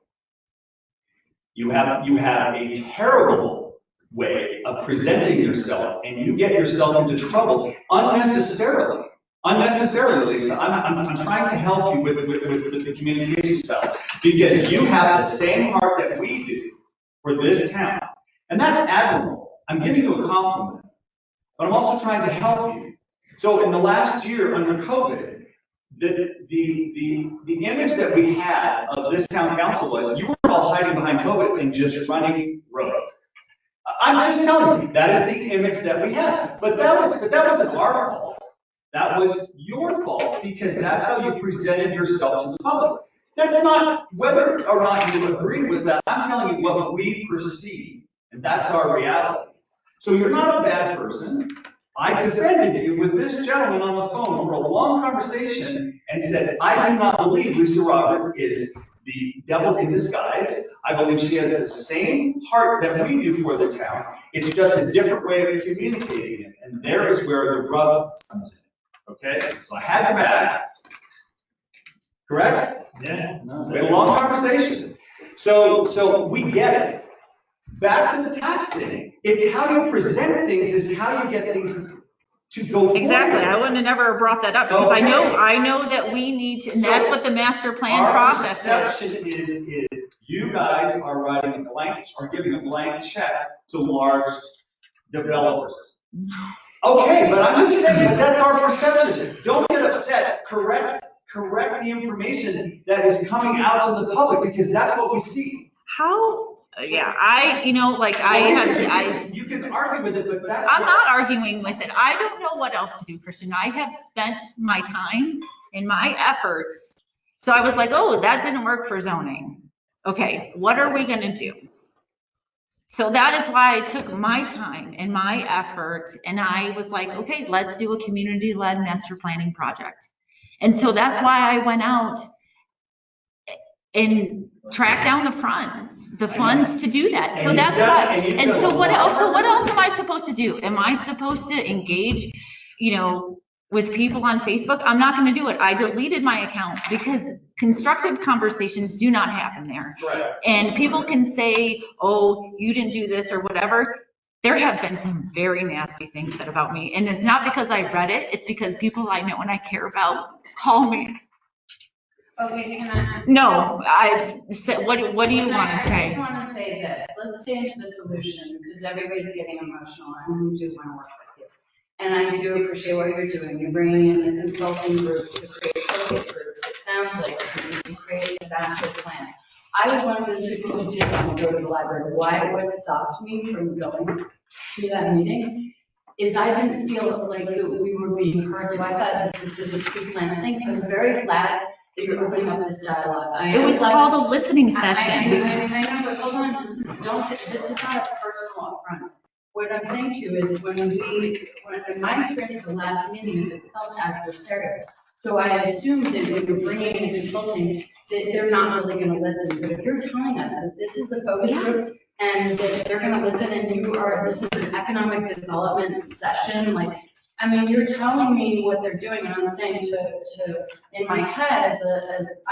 You have a terrible way of presenting yourself, and you get yourself into trouble unnecessarily. Unnecessarily, Lisa. I'm trying to help you with the communication style, because you have the same heart that we do for this town. And that's admirable. I'm giving you a compliment, but I'm also trying to help you. So in the last year under COVID, the image that we had of this town council was you were all hiding behind COVID and just running rogue. I'm just telling you, that is the image that we had. But that wasn't our fault. That was your fault, because that's how you presented yourself to the public. That's not whether or not you agree with that. I'm telling you what we perceive, and that's our reality. So you're not a bad person. I defended you with this gentleman on the phone for a long conversation and said, I do not believe Lisa Roberts is the devil in disguise. I believe she has the same heart that we do for the town. It's just a different way of communicating it. And there is where the rub comes in. Okay? So I had your back. Correct?
Yeah.
We had a long conversation. So we get it. Back to the tax thing. It's how you present things is how you get things to go forward.
Exactly. I wouldn't have never brought that up, because I know that we need to, and that's what the master plan process is.
Our perception is you guys are writing a blank, or giving a blank check to large developers. Okay, but I'm just saying that that's our perception. Don't get upset. Correct the information that is coming out to the public, because that's what we see.
How? Yeah,
You can argue with it, but that's.
I'm not arguing with it. I don't know what else to do, Christian. I have spent my time and my efforts. So I was like, oh, that didn't work for zoning. Okay, what are we gonna do? So that is why I took my time and my effort, and I was like, okay, let's do a community-led master planning project. And so that's why I went out and track down the funds to do that. So that's why. And so what else am I supposed to do? Am I supposed to engage, with people on Facebook? I'm not going to do it. I deleted my account because constructive conversations do not happen there.
Right.
And people can say, oh, you didn't do this or whatever. There have been some very nasty things said about me. And it's not because I read it. It's because people I know and I care about call me.
Okay, can I?
No, I said, what do you want to say?
I just want to say this. Let's stay into the solution, because everybody's getting emotional, and we do want to work with you. And I do appreciate what you're doing. You're bringing in a consulting group to create focus groups. It sounds like you're creating a master plan. I was one of those people who didn't want to go to the library. Why? What stopped me from going to that meeting is I didn't feel like we were being heard. So I thought that this was a pre-planned thing. So I'm very glad that you're opening up this dialogue.
It was called a listening session.
I know, but hold on, this is not a personal affront. What I'm saying to you is in my experience with the last meetings, it felt adversarial. So I assumed that when you're bringing in consulting, that they're not really going to listen. But if you're telling us that this is a focus group and that they're going to listen, and this is an economic development session, you're telling me what they're doing, and I'm saying in my head,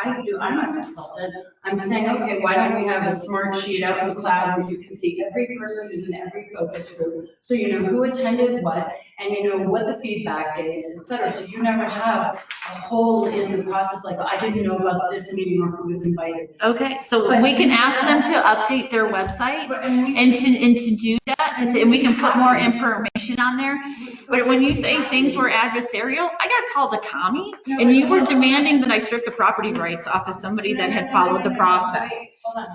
I'm a consultant, I'm saying, okay, why don't we have a smart sheet out in the cloud where you can see every person who's in every focus group, so you know who attended what, and you know what the feedback is, et cetera, so you never have a hole in the process, like, I didn't know about this meeting or who was invited.
Okay, so we can ask them to update their website and to do that, and we can put more information on there. But when you say things were adversarial, I got called a commie, and you were demanding that I strip the property rights off of somebody that had followed the process.
Hold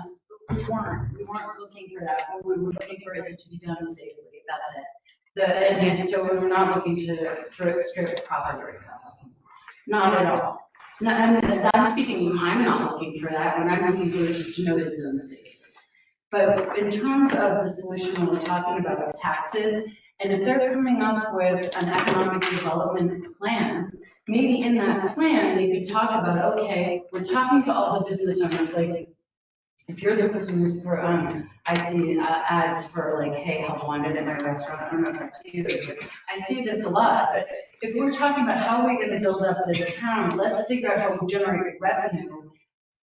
on, we weren't looking for that. What we were looking for is it to be done safely, that's it. So we're not looking to strip property rights off. Not at all. No, I'm speaking, I'm not looking for that. What I'm looking for is just to know it's done safely. But in terms of the solution, when we're talking about taxes, and if they're coming up with an economic development plan, maybe in that plan, they could talk about, okay, we're talking to all the business owners, like,
if you're the person who's, I see ads for like, hey, help wanted in my restaurant, I don't know if that's you, but I see this a lot. But if we're talking about how are we gonna build up this town, let's figure out how we generate revenue.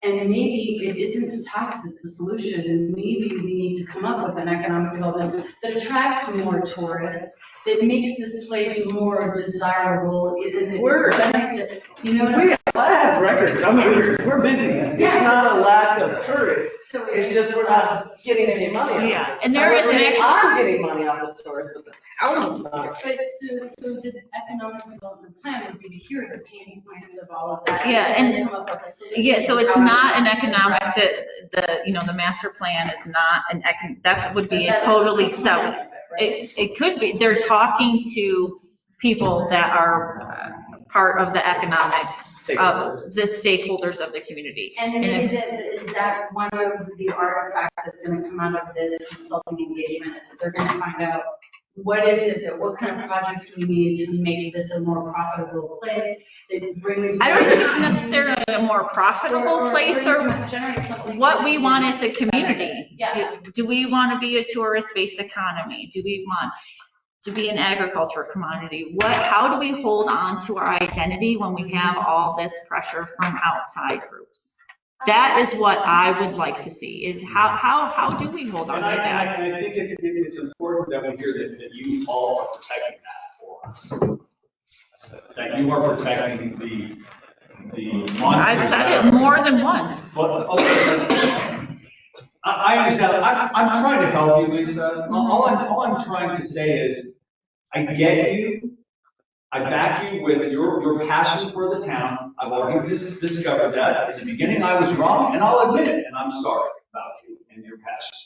And maybe it isn't tax that's the solution, and maybe we need to come up with an economic development that attracts more tourists, that makes this place more desirable,
We're-
generates it, you know what I'm saying?
I have records, I mean, we're busy, it's not a lack of tourists, it's just we're not getting any money out of it.
Yeah, and there is an actual.
I'm getting money off the tourists, but the town's not.
But so this economic development plan would be to hear the pain points of all of that.
Yeah, and
come up with a solution.
Yeah, so it's
How
not
we-
an economic, the master plan is not that would be a totally separate. It could be, they're talking to people that are part of the economics, of the stakeholders of the community.
And maybe is that one of the artifacts that's gonna come out of this consulting engagement, is that they're gonna find out what is it, that what kind of projects do we need to make this a more profitable place that brings.
I don't think it's necessarily a more profitable place or
generate something.
what we want as a community.
Yeah.
Do we want to be a tourist-based economy? Do we want to be an agriculture commodity? How do we hold on to our identity when we have all this pressure from outside groups? That is what I would like to see, is how do we hold on to that?
And I think it's important that we hear that you all are protecting that for us. That you are protecting the.
I've said it more than once.
But, okay. I understand, I'm trying to help you, Lisa. All I'm trying to say is, I get you. I back you with your passion for the town. I've already discovered that. In the beginning, I was wrong, and I'll admit it, and I'm sorry about you and your passion.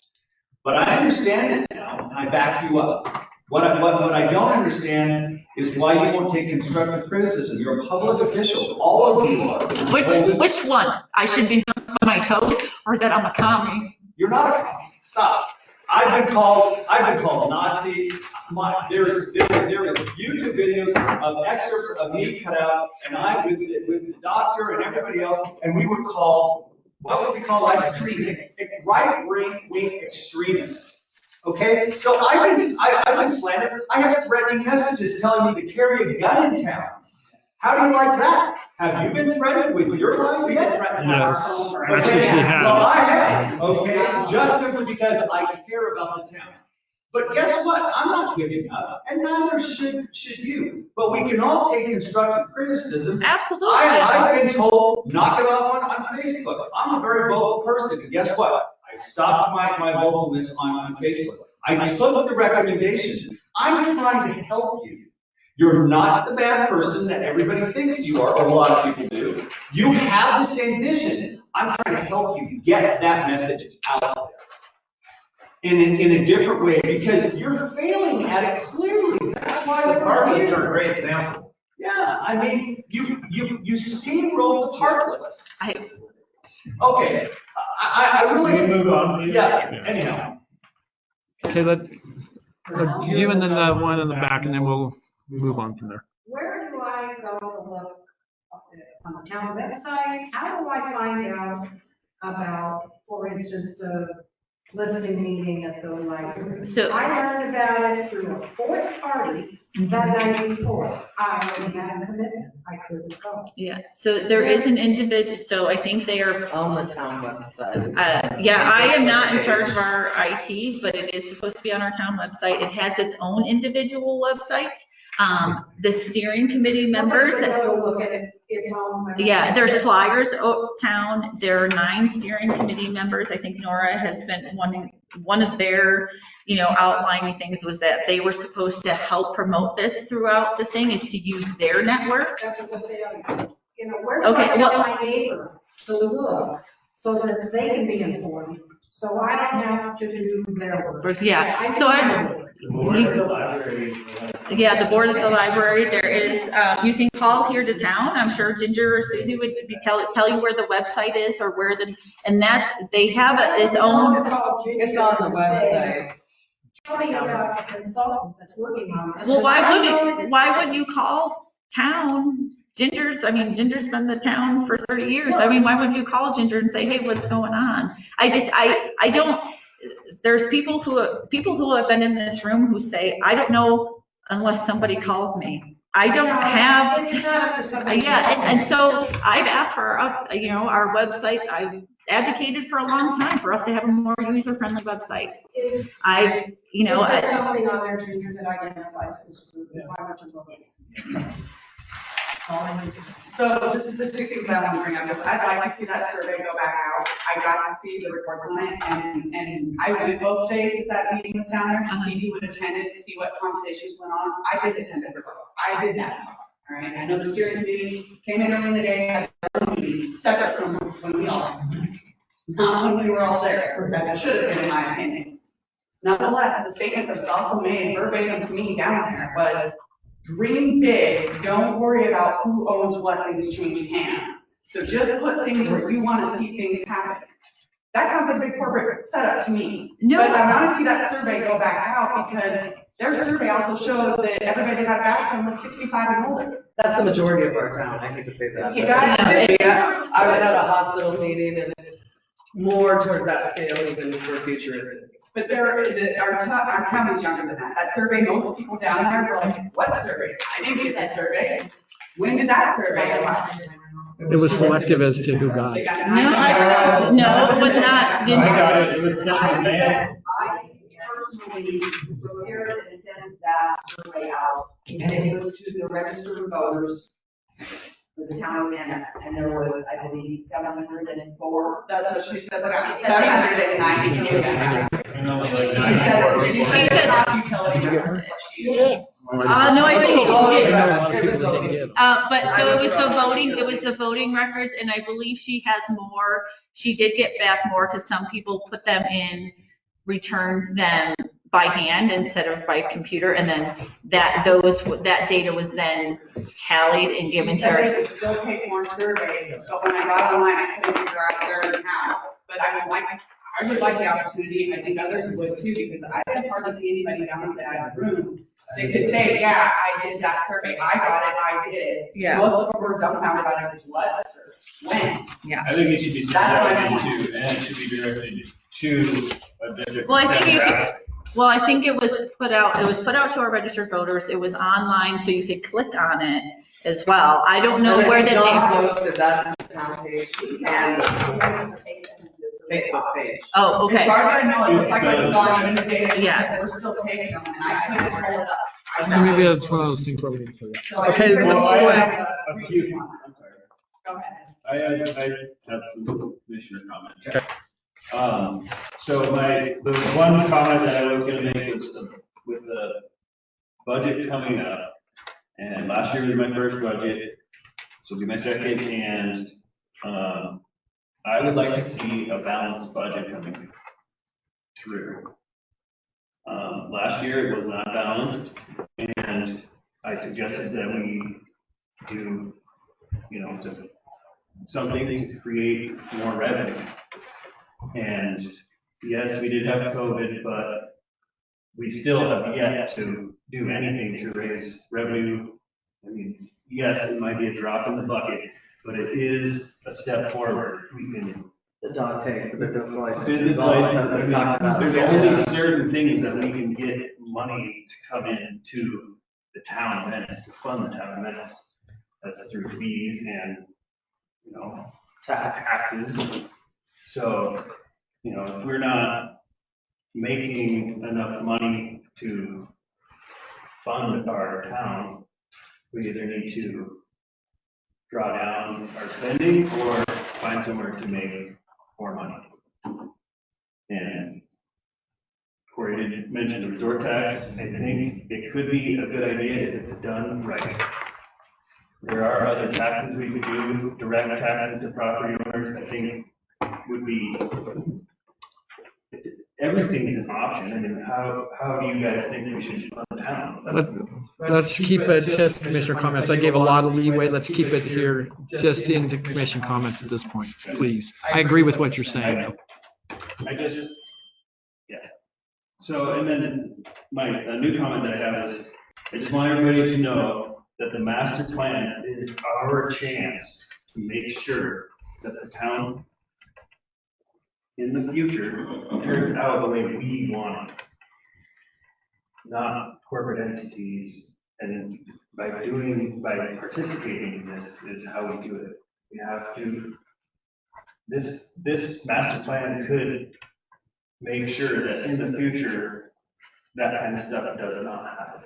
But I understand it now, and I back you up. What I don't understand is why you won't take constructive criticism. You're a public official, all of you are.
Which one? I should be on my toes, or that I'm a commie?
You're not a commie. Stop. I've been called Nazi. There is YouTube videos of excerpts of me cut out, and I with the doctor and everybody else, and we were called, what would we call right-wing extremists. Okay, so I've been slandered. I have threatening messages telling me to carry a gun in town. How do you like that? Have you been threatened with your life yet?
Yes,
Okay.
actually she has.
Well, I have, okay, just simply because I care about the town. But guess what? I'm not giving up, and neither should you. But we can all take constructive criticism.
Absolutely.
I've been told, knock it off on Facebook. I'm a very vocal person, and guess what? I stopped my vocalness on Facebook. I took the recommendations. I'm trying to help you. You're not the bad person that everybody thinks you are, or a lot of people do. You have the same vision. I'm trying to help you get that message out there in a different way, because you're failing at it clearly. That's why the
Parklets are a great example.
Yeah, I mean, you steamrolled the parklets. Okay, I really.
Can we move on, please?
Yeah, anyhow.
Okay, let's you and then the one in the back, and then we'll move on from there.
Where do I go to look on the town website? How do I find out about, for instance, the listening meeting at the library?
So-
I learned about it through a fourth party that night before. I already had a commitment. I couldn't go.
Yeah, so there is an individual, so I think they are.
On the town website.
Yeah, I am not in charge of our IT, but it is supposed to be on our town website. It has its own individual website. The steering committee members.
Look at it. It's on.
Yeah, there's flyers town. There are 9 steering committee members. I think Nora has been one of their, outlining things was that they were supposed to help promote this throughout the thing, is to use their networks.
Where do I tell my neighbor to look so that they can be informed? So I don't have to do their work.
Yeah, so the board at the library, there is, you can call here to town. I'm sure Ginger or Susie would be tell you where the website is, or where they have its own.
It's on the website.
Tell me about a consultant that's working on this.
Well, why wouldn't you call town Ginger's been the town for 30 years. I mean, why wouldn't you call Ginger and say, hey, what's going on? I don't, there's people who have been in this room who say, I don't know unless somebody calls me. I don't have, yeah, and so I've asked for our website. I've advocated for a long time for us to have a more user-friendly website.
Is there something on there, Ginger, that identifies this group? Why would you look at this? So just the two things I want to bring up is I'd like to see that survey go back out. I got to see the reports on it, and I went both days that meeting was down there to see who would attend it, see what conversations went on. I did attend it. I did that. All right. I know the steering committee came in early in the day, had a meeting separate from when we all, not when we were all there, as it should have been, in my opinion. Nonetheless, the statement that was also made verbatim to me down there was, dream big, don't worry about who owns what, things change hands. So just put things where you want to see things happen. That sounds like a big corporate setup to me. No. But I want to see that survey go back out because their survey also showed that everybody that got a bathroom was 65 and older.
That's the majority of our town, I hate to say that.
You got it.
Yeah, I was at a hospital meeting and it's more towards that scale even for futuristic.
But our county's younger than that. That survey, most people down there were like, what survey? I didn't get that survey. When did that survey come?
It was selective as to who got it.
No, it was not.
I got it, it was sent in the mail.
I personally prepared and sent that survey out, and it was to the registered voters for the town of Ennis, and there was, I believe, 704.
That's what she said, about 790. She said not utility.
No, I think she did. But so it was the voting records, and I believe she has more. She did get back more because some people put them in, returned them by hand instead of by computer, and then that data was then tallied and given to her.
She said they could still take more surveys, but when I got online, I couldn't figure out where and how. But I would like the opportunity, I think others would too, because I didn't hardly see anybody down that room. They could say, yeah, I did that survey, I got it, I did it.
Yeah.
Most of them were dumbfounded about it, what, when?
Yeah.
I think it should be directed to, and it should be directed to a district.
Well, I think it was put out to our registered voters. It was online, so you could click on it as well. I don't know where that
John posted that on the town page and Facebook page.
Oh, okay.
As far as I know, it looks like it's gone in the data,
Yeah.
we're still taking them, and I couldn't pull it up.
So maybe that's one of those things where we can figure
So
out. Okay,
I-
let's go ahead.
A few, I'm sorry.
Go ahead.
I have some commissioner comments. So the one comment that I was gonna make was with the budget coming up, and last year was my first budget, so it'll be my second, and, I would like to see a balanced budget coming through. Last year it was not balanced, and I suggested that we do, something to create more revenue. And yes, we did have COVID, but we still have yet to do anything to raise revenue. I mean, yes, it might be a drop in the bucket, but it is a step forward. We can.
The dog takes, the business license.
Business license, there's only certain things that we can get money to come in to the town of Ennis, to fund the town of Ennis. That's through fees and, taxes. So, if we're not making enough money to fund our town, we either need to draw down our spending or find somewhere to make more money. And Corey did mention the resort tax. I think it could be a good idea if it's done right. There are other taxes we could do, direct taxes to property owners, I think would be, everything's an option. I mean, how do you guys think we should fund the town?
Let's keep it just commissioner comments. I gave a lot of leeway. Let's keep it here just into commission comments at this point, please. I agree with what you're saying, though.
So, and then a new comment that I have is, I just want everybody to know that the master plan is our chance to make sure that the town in the future turns out the way we want it, not corporate entities. And by participating in this is how we do it. We have to, this master plan could make sure that in the future, that kind of stuff does not happen.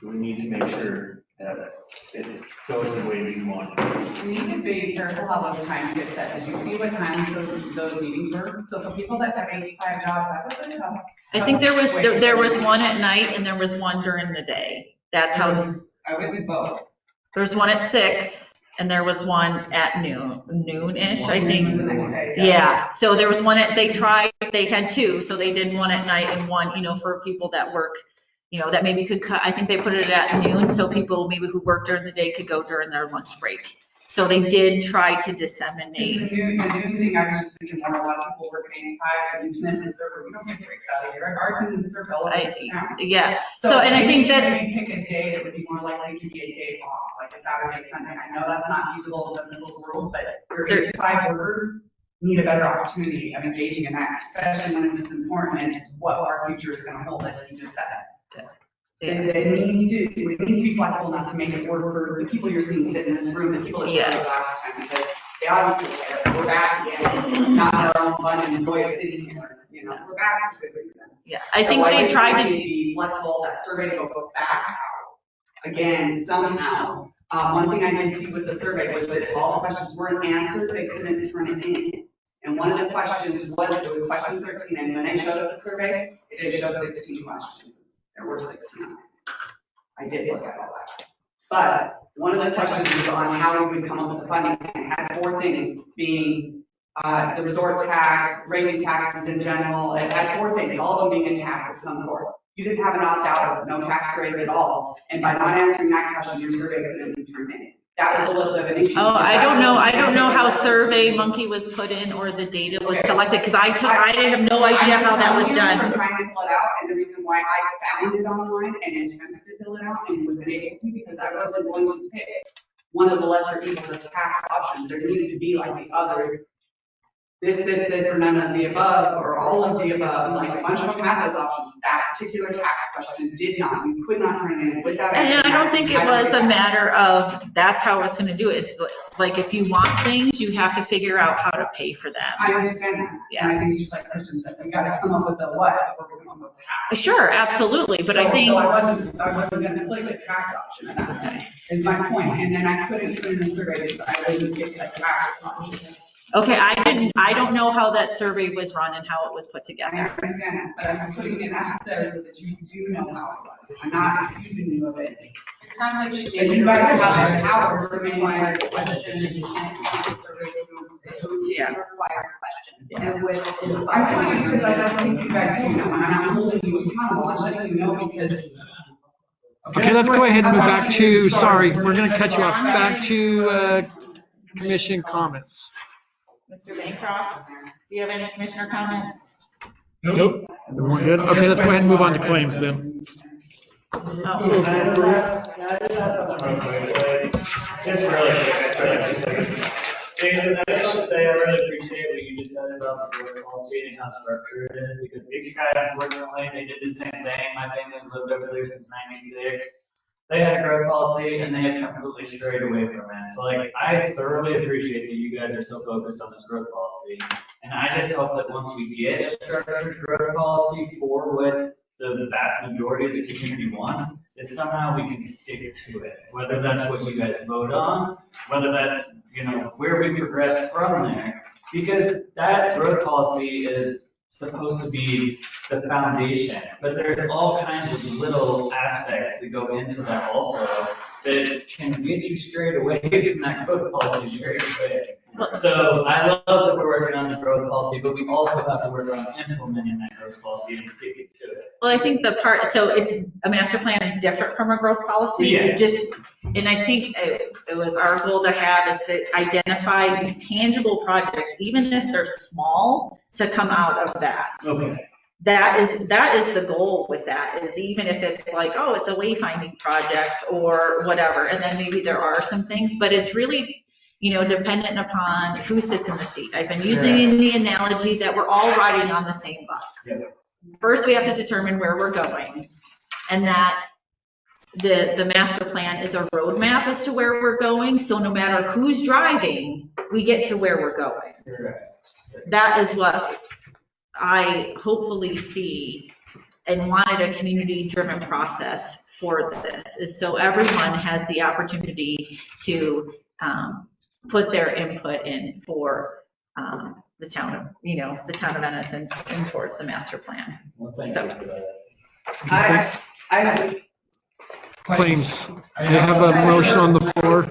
So we need to make sure that it goes the way we want it.
We need to be careful how those times get set. Did you see what times those meetings were? So for people that have 85 jobs, that was just tough.
I think there was one at night and there was one during the day. That's how.
I went to both.
There's one at 6 and there was one at noonish, I think.
The next day,
Yeah, so there was one they had 2, so they did one at night and one, for people that work, that maybe could cut, I think they put it at noon, so people maybe who work during the day could go during their lunch break. So they did try to disseminate.
The noon thing, I was just thinking, a lot of people work 85, and Ennis is server, we don't get breaks out of here. Our team serve all of this town.
Yeah, so and I think that.
Maybe pick a day that would be more likely to be a day off, like a Saturday, Sunday. I know that's not feasible in most worlds, but your 85 workers need a better opportunity of engaging in that, especially when it's as important as what our future is going to hold, as you just said. It needs to be flexible enough to make it work for the people you're seeing sit in this room, the people that showed up last time, because they obviously we're back again, not our own fun and joy of sitting here, we're back for good reason.
Yeah, I think they tried to
be flexible, that survey to go back out again somehow. One thing I did see with the survey was that if all the questions weren't answered, they couldn't turn it in. And one of the questions it was question 13, and when they showed us the survey, it did show 16 questions. There were 16. I did look at all that. But one of the questions was on how we would come up with the funding. It had 4 things, being the resort tax, raising taxes in general. It had 4 things, all of them being a tax of some sort. You didn't have an opt-out of no tax raise at all. And by not answering that question, your survey couldn't be turned in. That was a little bit of an issue.
Oh, I don't know how Survey Monkey was put in or the data was collected, because I have no idea how that was done.
I'm trying to pull it out, and the reason why I found it online and attempted to fill it out and was unable to, because I wasn't going to pick one of the lesser evils of tax options. There needed to be like the others. This, or none of the above, or all of the above, like a bunch of those options. That particular tax question did not, you could not turn it in without.
And I don't think it was a matter of that's how it's going to do it. It's like if you want things, you have to figure out how to pay for them.
I understand that. Yeah. And I think it's just like Christian said, we got to come up with the what before we come up with the how.
Sure, absolutely, but I think.
So I wasn't going to click the tax option at that point, is my point. And then I couldn't put in the survey because I didn't get that tax option.
Okay, I don't know how that survey was run and how it was put together.
I understand that, but I'm putting it out there so that you do know how it was. I'm not accusing you of it. It sounds like you guys have the power to make my question and you can't answer survey to require question. And with, I'm telling you because I don't think you guys do know, and I'm not holding you accountable, I'm letting you know because.
Okay, let's go ahead and move back to, sorry, we're going to cut you off, back to commission comments.
Mr. Bancroft, do you have any commissioner comments?
Nope. We're good. Okay, let's go ahead and move on to claims then.
Oh.
Just really quick, Jason, I just want to say I really appreciate what you just said about the board policy and how structured it is, because Big Sky, unfortunately, they did the same thing. My family's lived over there since '96. They had a growth policy and they had completely strayed away from it. So I thoroughly appreciate that you guys are so focused on this growth policy. And I just hope that once we get a structured growth policy for what the vast majority of the community wants, that somehow we can stick to it. Whether that's what you guys vote on, whether that's, where we progress from there. Because that growth policy is supposed to be the foundation, but there's all kinds of little aspects that go into that also that can get you straight away from that growth policy very quick. So I love that we're working on the growth policy, but we also have to work on implementing that growth policy and sticking to it.
Well, I think so it's a master plan is different from a growth policy.
Yeah.
And I think it was our goal to have is to identify tangible projects, even if they're small, to come out of that.
Okay.
that is the goal with that, is even if it's like, oh, it's a wayfinding project or whatever, and then maybe there are some things, but it's really, dependent upon who sits in the seat. I've been using the analogy that we're all riding on the same bus. First, we have to determine where we're going, and that the master plan is a roadmap as to where we're going, so no matter who's driving, we get to where we're going. That is what I hopefully see and wanted a community-driven process for this, is so everyone has the opportunity to put their input in for the town of Ennis and towards the master plan.
I
Claims. I have a motion on the floor.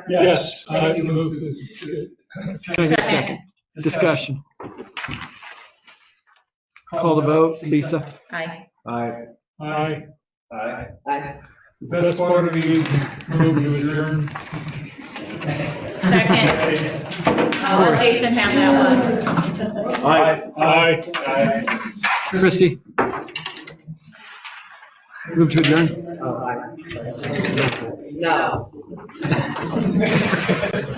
Yes, I move to. Can I get a second? Discussion. Call the vote. Lisa?
Aye.
Aye. Aye.
Aye.
The best part of you, move to adjourn.
Second. I'll let Jason have that one.
Aye. Aye. Christie? Move to adjourn?
No.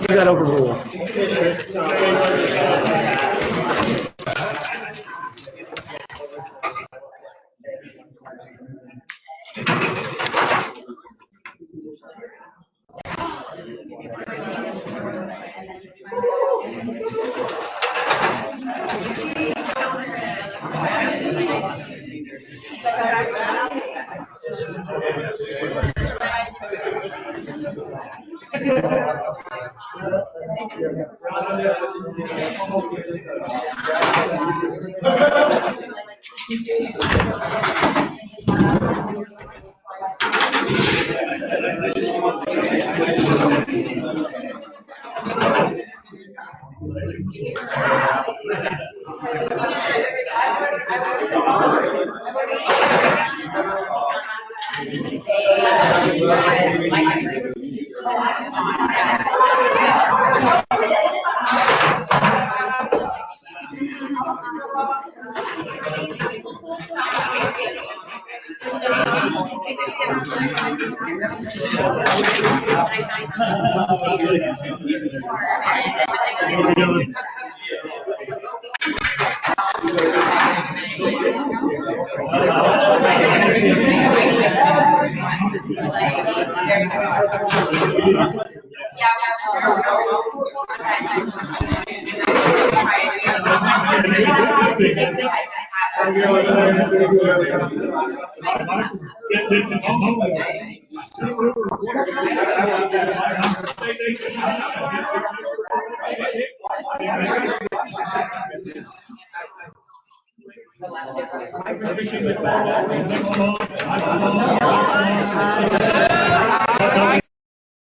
You got overruled.